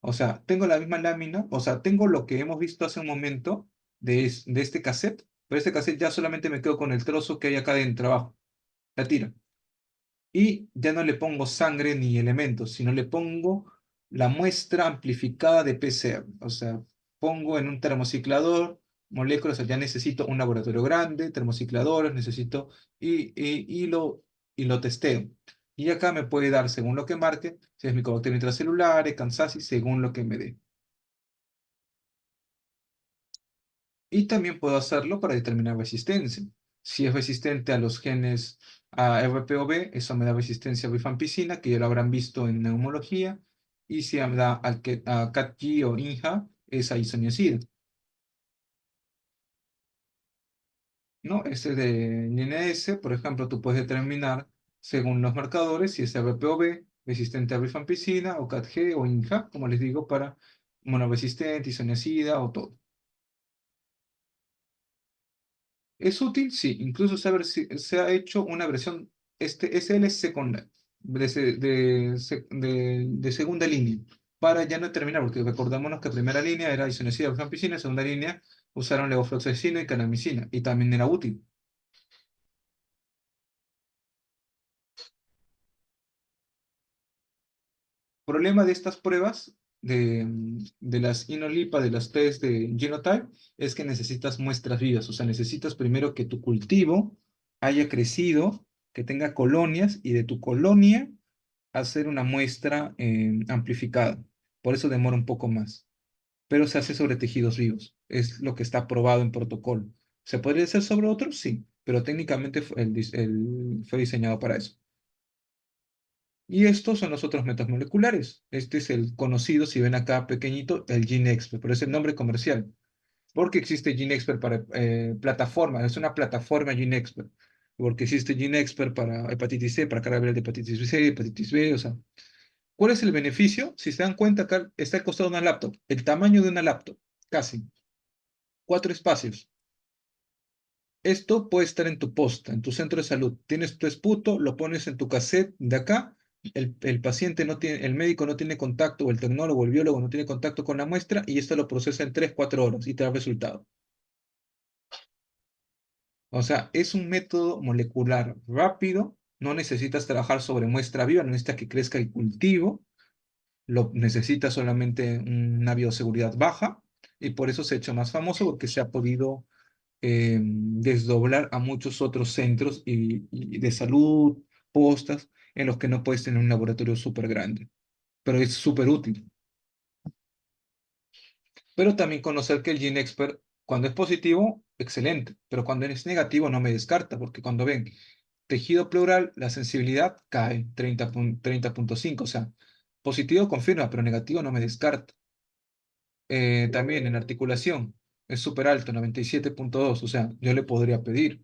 Speaker 1: O sea, tengo la misma lámina, o sea, tengo lo que hemos visto hace un momento de este cassette, pero este cassette ya solamente me quedo con el trozo que hay acá dentro abajo, la tira. Y ya no le pongo sangre ni elementos, sino le pongo la muestra amplificada de PCR. O sea, pongo en un termociclador moléculas, o sea, ya necesito un laboratorio grande, termocicladores, necesito y lo testeo. Y acá me puede dar, según lo que marque, si es micobacteria intracelular, Kansas, según lo que me dé. Y también puedo hacerlo para determinar resistencia. Si es resistente a los genes a RPOB, eso me da resistencia a rifampicina, que ya lo habrán visto en neumología. Y si me da a CAT-G o INJA, es a isoniazida. ¿No? Ese de INS, por ejemplo, tú puedes determinar, según los marcadores, si es RPOB, resistente a rifampicina, o CAT-G o INJA, como les digo, para monoresistente, isoniazida o todo. ¿Es útil? Sí, incluso se ha hecho una versión SL secundaria, de segunda línea, para ya no terminar, porque recordémonos que primera línea era isoniazida de rifampicina, segunda línea usaron levofloxacina y kanamicina, y también era útil. Problema de estas pruebas de las inolipa, de las test de genotype, es que necesitas muestras vivas, o sea, necesitas primero que tu cultivo haya crecido, que tenga colonias, y de tu colonia hacer una muestra amplificada. Por eso demora un poco más, pero se hace sobre tejidos vivos. Es lo que está aprobado en protocolo. ¿Se podría hacer sobre otros? Sí, pero técnicamente fue diseñado para eso. Y estos son los otros métodos moleculares. Este es el conocido, si ven acá pequeñito, el GeneXpert, pero es el nombre comercial. Porque existe GeneXpert para plataforma, es una plataforma GeneXpert. Porque existe GeneXpert para hepatitis C, para carga viral de hepatitis C, hepatitis B, o sea, ¿cuál es el beneficio? Si se dan cuenta, acá está al costado de una laptop, el tamaño de una laptop, casi, 4 espacios. Esto puede estar en tu posta, en tu centro de salud. Tienes tu esputo, lo pones en tu cassette de acá, el paciente no tiene, el médico no tiene contacto, o el tecnólogo, o el biólogo no tiene contacto con la muestra, y esto lo procesa en 3, 4 horas y te da resultado. O sea, es un método molecular rápido, no necesitas trabajar sobre muestra viva, no necesitas que crezca el cultivo, lo necesita solamente una bioseguridad baja, y por eso se ha hecho más famoso, porque se ha podido desdoblar a muchos otros centros y de salud, postas, en los que no puedes tener un laboratorio súper grande, pero es súper útil. Pero también conocer que el GeneXpert, cuando es positivo, excelente, pero cuando es negativo no me descarta, porque cuando ven tejido pleural, la sensibilidad cae 30.5, o sea, positivo confirma, pero negativo no me descarta. También en articulación es súper alto, 97.2, o sea, yo le podría pedir.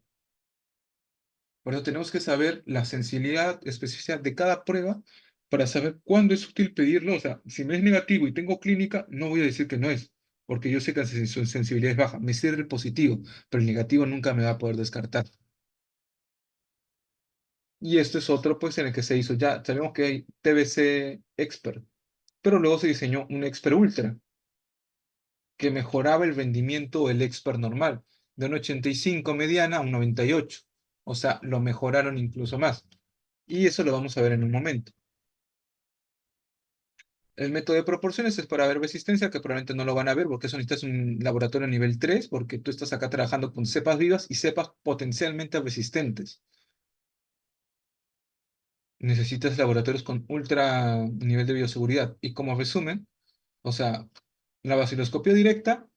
Speaker 1: Por eso tenemos que saber la sensibilidad específica de cada prueba para saber cuándo es útil pedirlo. O sea, si me es negativo y tengo clínica, no voy a decir que no es, porque yo sé que su sensibilidad es baja. Me sirve el positivo, pero el negativo nunca me va a poder descartar. Y esto es otro, pues, en el que se hizo ya. Sabemos que hay TBC Expert, pero luego se diseñó un Expert Ultra, que mejoraba el rendimiento del Expert normal, de un 85 mediana a un 98. O sea, lo mejoraron incluso más. Y eso lo vamos a ver en un momento. El método de proporciones es para ver resistencia, que probablemente no lo van a ver porque eso necesitas un laboratorio a nivel 3, porque tú estás acá trabajando con cepas vivas y cepas potencialmente resistentes. Necesitas laboratorios con ultra nivel de bioseguridad. Y como resumen, o sea, la vaciloscopia directa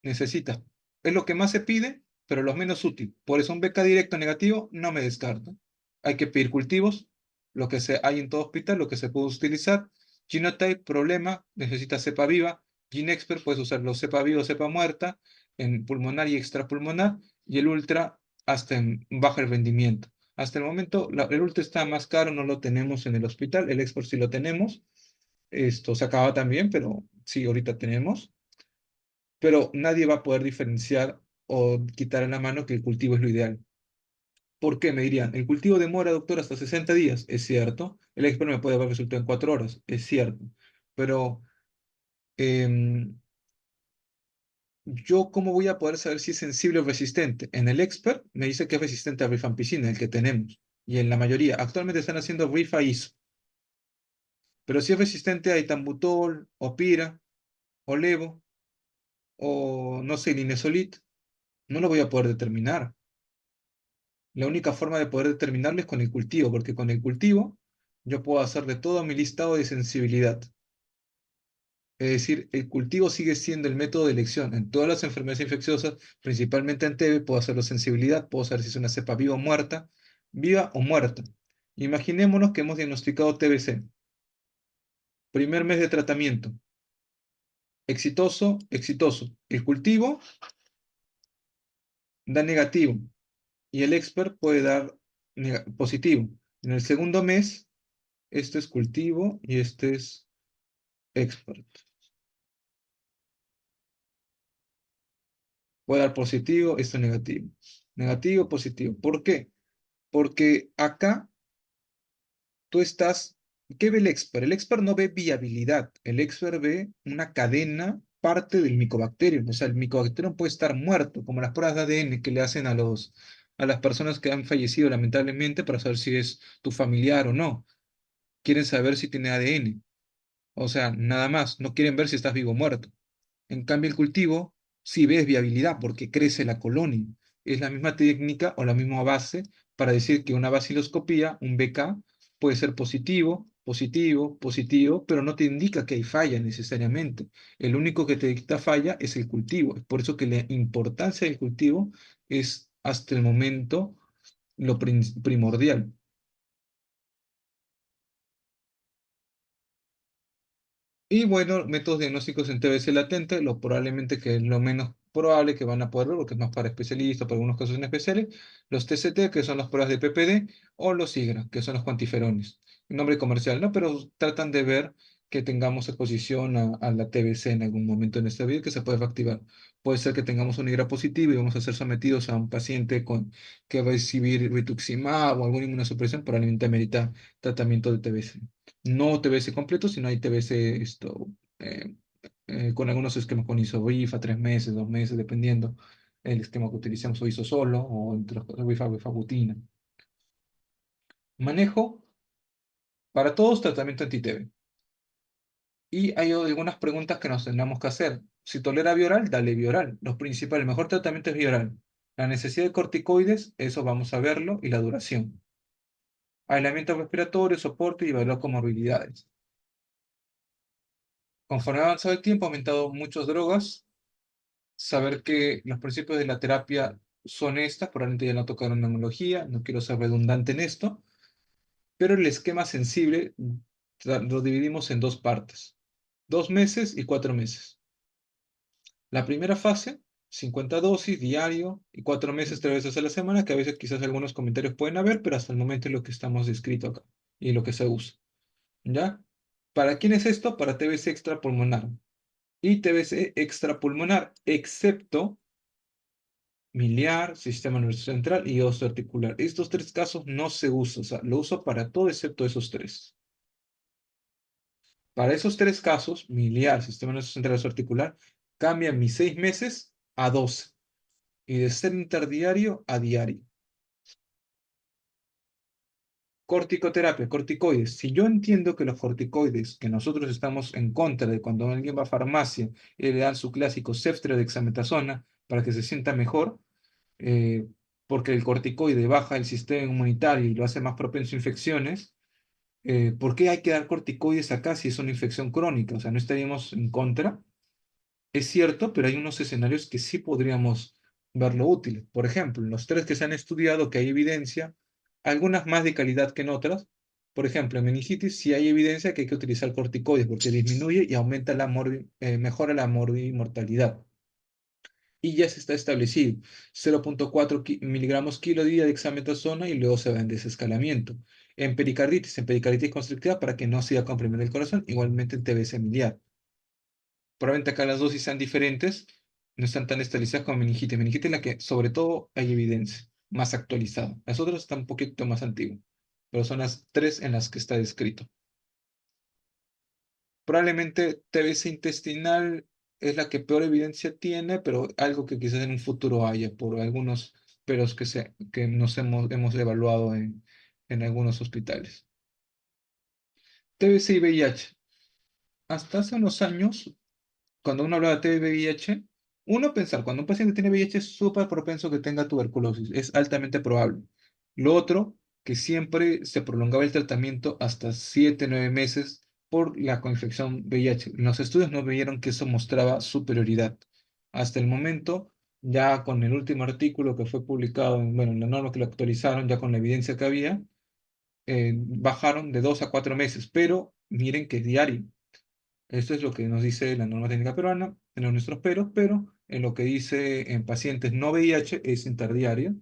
Speaker 1: necesita, es lo que más se pide, pero lo menos útil. Por eso un beca directo negativo no me descarto. Hay que pedir cultivos, lo que se hay en todo hospital, lo que se puede utilizar. Genotype, problema, necesita cepa viva. GeneXpert, puedes usarlo cepa viva o cepa muerta, en pulmonar y extrapulmonar, y el ultra hasta en baja el rendimiento. Hasta el momento, el ultra está más caro, no lo tenemos en el hospital, el export sí lo tenemos. Esto se acaba también, pero sí, ahorita tenemos, pero nadie va a poder diferenciar o quitar en la mano que el cultivo es lo ideal. ¿Por qué? Me dirían, el cultivo demora, doctor, hasta 60 días. Es cierto. El expert me puede dar resultado en 4 horas. Es cierto. Pero, em, ¿yo cómo voy a poder saber si es sensible o resistente? En el expert me dice que es resistente a rifampicina, el que tenemos. y en la mayoría. Actualmente están haciendo rifa ISO, pero si es resistente a itambutol, o pira, o levo, o no sé, linesolit, no lo voy a poder determinar. La única forma de poder determinarlo es con el cultivo, porque con el cultivo yo puedo hacerle todo mi listado de sensibilidad. Es decir, el cultivo sigue siendo el método de elección. En todas las enfermedades infecciosas, principalmente en TB, puedo hacerlo sensibilidad, puedo saber si es una cepa viva o muerta. Imaginémonos que hemos diagnosticado TBC. Primer mes de tratamiento. Exitoso, exitoso. El cultivo da negativo y el expert puede dar positivo. En el segundo mes, este es cultivo y este es expert. Puede dar positivo, esto es negativo. Negativo, positivo. ¿Por qué? Porque acá tú estás, ¿qué ve el expert? El expert no ve viabilidad, el expert ve una cadena, parte del micobacterium. O sea, el micobacterium puede estar muerto, como las pruebas de ADN que le hacen a las personas que han fallecido lamentablemente para saber si es tu familiar o no. Quieren saber si tiene ADN. O sea, nada más, no quieren ver si estás vivo o muerto. En cambio, el cultivo sí ves viabilidad porque crece la colonia. Es la misma técnica o la misma base para decir que una baciloscopía, un BK, puede ser positivo, positivo, positivo, pero no te indica que hay falla necesariamente. El único que te dicta falla es el cultivo. Es por eso que la importancia del cultivo es hasta el momento lo primordial. Y bueno, métodos diagnósticos en TBC latente, lo probablemente que es lo menos probable que van a poder ver, porque es más para especialistas, para algunos casos en especiales, los TCT, que son las pruebas de PPD, o los IGRA, que son los cuantiferones. Nombre comercial, ¿no? Pero tratan de ver que tengamos exposición a la TBC en algún momento en esta vida que se puede reactivar. Puede ser que tengamos un IGRA positivo y vamos a ser sometidos a un paciente que va a recibir rituximab o alguna inmunosupresión, probablemente amerita tratamiento de TBC. No TBC completo, sino hay TBC eh, con algunos esquemas con ISO-BIFA, 3 meses, 2 meses, dependiendo el esquema que utilicemos, o ISO solo, o entre los BIFA, bifabutina. Manejo para todos tratamiento anti-TB. Y hay algunas preguntas que nos tendremos que hacer. Si tolera bioral, dale bioral. Los principales, el mejor tratamiento es bioral. La necesidad de corticoides, eso vamos a verlo, y la duración. Aislamiento respiratorio, soporte y evaluar comorbilidades. Conforme ha avanzado el tiempo, ha aumentado muchas drogas. Saber que los principios de la terapia son estas, probablemente ya no tocaron neumología, no quiero ser redundante en esto, pero el esquema sensible lo dividimos en dos partes, 2 meses y 4 meses. La primera fase, 50 dosis diario y 4 meses, 3 veces a la semana, que a veces quizás algunos comentarios pueden haber, pero hasta el momento es lo que estamos descrito acá y lo que se usa. ¿Ya? ¿Para quién es esto? Para TBC extrapulmonar y TBC extrapulmonar, excepto miliar, sistema nervioso central y osteoarticular. Estos tres casos no se usan, o sea, lo uso para todo excepto esos tres. Para esos tres casos, miliar, sistema nervioso central y osteoarticular, cambian mis 6 meses a 12 y de ser interdiario a diario. Corticoterapia, corticoides. Si yo entiendo que los corticoides, que nosotros estamos en contra de cuando alguien va a farmacia y le dan su clásico ceftriaxona para que se sienta mejor, eh, porque el corticoide baja el sistema inmunitario y lo hace más propenso a infecciones, ¿por qué hay que dar corticoides acá si es una infección crónica? O sea, no estaríamos en contra. Es cierto, pero hay unos escenarios que sí podríamos verlo útil. Por ejemplo, en los tres que se han estudiado que hay evidencia, algunas más de calidad que en otras. Por ejemplo, en meningitis sí hay evidencia que hay que utilizar corticoides porque disminuye y aumenta mejora la mortalidad. Y ya se está establecido 0,4 miligramos kilo día de dexametasona y luego se va en desescalamiento. En pericarditis constrictiva para que no siga comprimiendo el corazón, igualmente en TBC miliar. Probablemente acá las dosis sean diferentes, no están tan estabilizadas como meningitis. Meningitis es la que sobre todo hay evidencia, más actualizada. Las otras están un poquito más antiguas, pero son las tres en las que está descrito. Probablemente TBC intestinal es la que peor evidencia tiene, pero algo que quizás en un futuro haya por algunos peros que nos hemos evaluado en algunos hospitales. TBC y VIH. Hasta hace unos años, cuando uno habla de TB y VIH, uno pensar, cuando un paciente tiene VIH es súper propenso que tenga tuberculosis, es altamente probable. Lo otro, que siempre se prolongaba el tratamiento hasta 7, 9 meses por la coinfección VIH. En los estudios no vieron que eso mostraba superioridad. Hasta el momento, ya con el último artículo que fue publicado, bueno, en la norma que lo actualizaron, ya con la evidencia que había, bajaron de 2 a 4 meses, pero miren que es diario. Esto es lo que nos dice la norma técnica peruana, en nuestros peros, pero en lo que dice en pacientes no VIH es interdiario,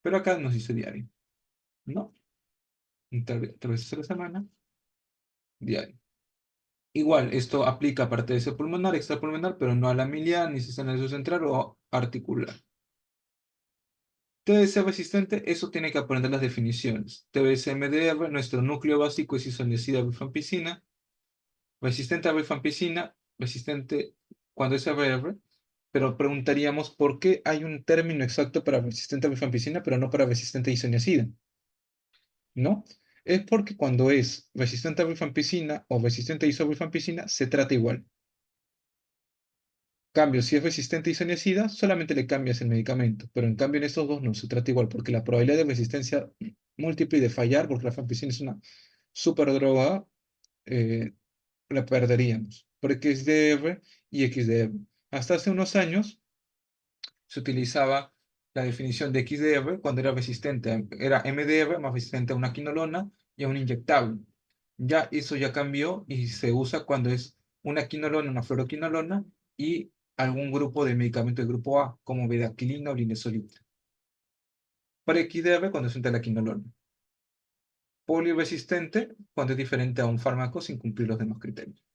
Speaker 1: pero acá nos dice diario, ¿no? 3 veces a la semana, diario. Igual, esto aplica a parte de ese pulmonar, extrapulmonar, pero no a la miliar, ni sistema nervioso central o articular. TBC resistente, eso tiene que aprender las definiciones. TBC-MDR, nuestro núcleo básico es isoniazida rifampicina. Resistente a rifampicina, resistente cuando es RR, pero preguntaríamos por qué hay un término exacto para resistente a rifampicina, pero no para resistente a isoniazida, ¿no? Es porque cuando es resistente a rifampicina o resistente a isorifampicina, se trata igual. Cambio, si es resistente a isoniazida, solamente le cambias el medicamento, pero en cambio en estos dos no se trata igual, porque la probabilidad de resistencia múltiple y de fallar, porque la rifampicina es una super droga, eh, la perderíamos por XDR y XDR. Hasta hace unos años se utilizaba la definición de XDR cuando era resistente, era MDR más resistente a una quinolona y a un inyectable. Ya eso ya cambió y se usa cuando es una quinolona, una fluoroquinolona y algún grupo de medicamento de grupo A, como bedaquilina o linezolid. Para XDR cuando es frente a la quinolona. Poliresistente cuando es diferente a un fármaco sin cumplir los demás criterios.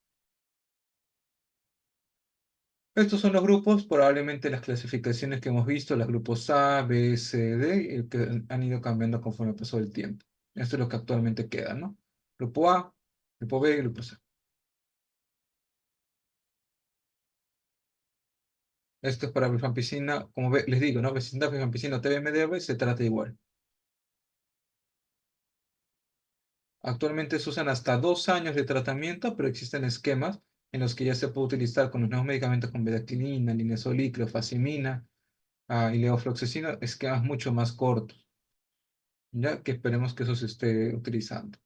Speaker 1: Estos son los grupos, probablemente las clasificaciones que hemos visto, los grupos A, B, C, D, que han ido cambiando conforme pasó el tiempo. Esto es lo que actualmente queda, ¿no? Grupo A, grupo B y grupo C. Esto es para rifampicina, como les digo, ¿no? Resistente a rifampicina o TBMDR se trata igual. Actualmente se usan hasta 2 años de tratamiento, pero existen esquemas en los que ya se puede utilizar con los nuevos medicamentos con bedaquilina, linezolid, cleofacimina, y levofloxacina, esquemas mucho más cortos, ya que esperemos que eso se esté utilizando.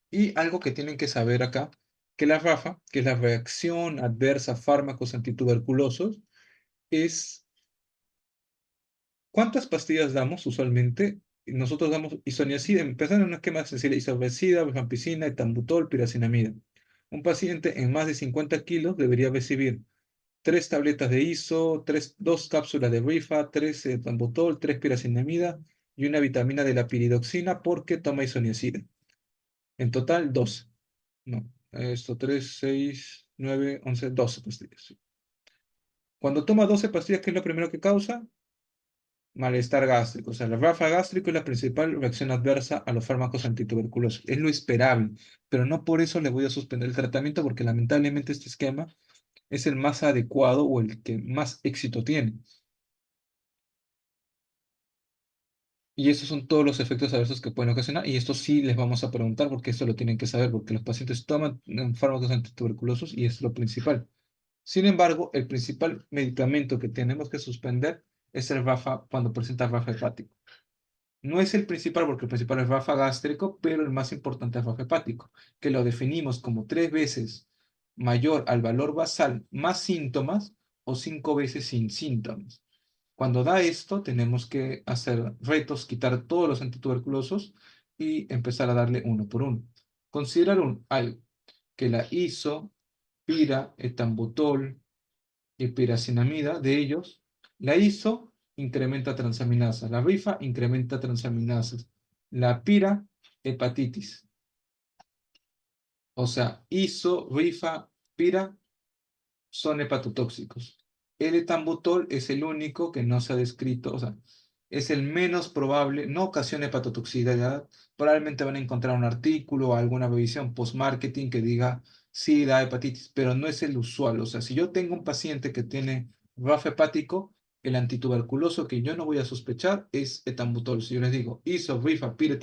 Speaker 1: Y algo que tienen que saber acá, que la RAFA, que es la reacción adversa a fármacos antituberculosos, es ¿cuántas pastillas damos usualmente? Nosotros damos isoniazida, empezando en un esquema sencillo, isovecida, rifampicina, etambutol, piracinamida. Un paciente en más de 50 kilos debería recibir 3 tabletas de iso, 2 cápsulas de rifa, 3 etambutol, 3 piracinamida y una vitamina de la piridoxina porque toma isoniazida. En total, 12. No, esto 3, 6, 9, 11, 12 pastillas. Sí. Cuando toma 12 pastillas, ¿qué es lo primero que causa? Malestar gástrico. O sea, la rafa gástrico es la principal reacción adversa a los fármacos antituberculosos. Es lo esperable, pero no por eso le voy a suspender el tratamiento porque lamentablemente este esquema es el más adecuado o el que más éxito tiene. Y esos son todos los efectos adversos que pueden ocasionar. Y esto sí les vamos a preguntar porque esto lo tienen que saber porque los pacientes toman fármacos antituberculosos y es lo principal. Sin embargo, el principal medicamento que tenemos que suspender es el RAFA cuando presenta RAFA hepático. No es el principal porque el principal es RAFA gástrico, pero el más importante es RAFA hepático, que lo definimos como 3 veces mayor al valor basal más síntomas o 5 veces sin síntomas. Cuando da esto, tenemos que hacer retos, quitar todos los antituberculosos y empezar a darle uno por uno. Considerar algo, que la iso, pira, etambutol, y piracinamida de ellos, la ISO incrementa transaminasas, la rifa incrementa transaminasas, la pira, hepatitis. O sea, ISO, rifa, pira son hepatotóxicos. El etambutol es el único que no se ha descrito, o sea, es el menos probable, no ocasiona hepatotoxicidad. Probablemente van a encontrar un artículo o alguna revisión post-marketing que diga sí da hepatitis, pero no es el usual. O sea, si yo tengo un paciente que tiene RAF hepático, El antituberculoso que yo no voy a sospechar es etambutol. Si yo les digo isoflurane,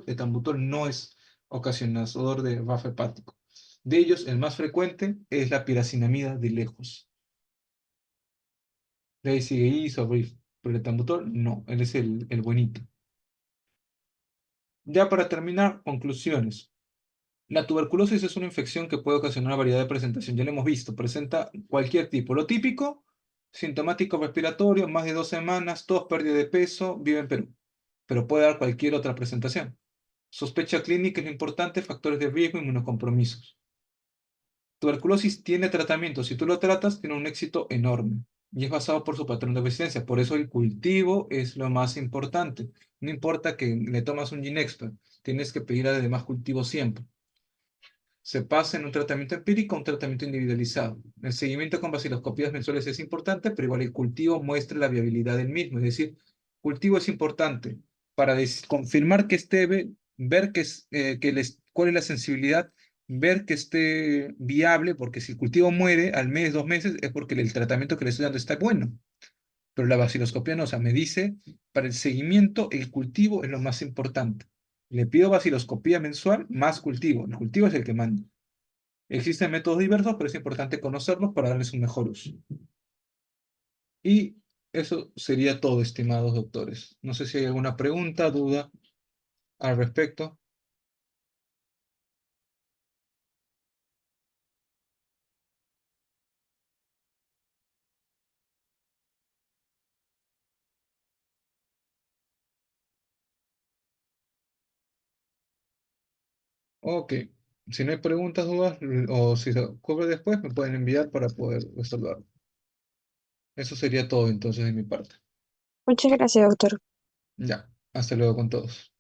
Speaker 1: etambutol no es ocasionador de bafo hepático. De ellos, el más frecuente es la piracinamida de lejos. De ahí sigue isoflurane, pero el etambutol no, él es el buenito. Ya para terminar, conclusiones. La tuberculosis es una infección que puede ocasionar una variedad de presentación. Ya lo hemos visto, presenta cualquier tipo. Lo típico, sintomático respiratorio, más de 2 semanas, tos, pérdida de peso, vive en Perú. Pero puede dar cualquier otra presentación. Sospecha clínica es lo importante, factores de riesgo, inmunocompromisos. Tuberculosis tiene tratamiento. Si tú lo tratas, tiene un éxito enorme. Y es basado por su patrón de resistencia. Por eso el cultivo es lo más importante. No importa que le tomas un Ginexpa, tienes que pedir además cultivo siempre. Se pasa en un tratamiento empírico a un tratamiento individualizado. El seguimiento con vaciloscopías mensuales es importante, pero igual el cultivo muestra la viabilidad del mismo. Es decir, cultivo es importante para confirmar que esté, ver cuál es la sensibilidad, ver que esté viable, porque si el cultivo muere al mes, 2 meses, es porque el tratamiento que le estoy dando está bueno. Pero la vaciloscopía no, o sea, me dice, para el seguimiento, el cultivo es lo más importante. Le pido vaciloscopía mensual más cultivo. El cultivo es el que manda. Existen métodos diversos, pero es importante conocerlos para darles un mejor uso. Y eso sería todo, estimados doctores. No sé si hay alguna pregunta, duda al respecto. Ok. Si no hay preguntas, dudas, o si se ocurre después, me pueden enviar para poder resolverlo. Eso sería todo entonces de mi parte.
Speaker 2: Muchas gracias, doctor.
Speaker 1: Ya. Hasta luego con todos.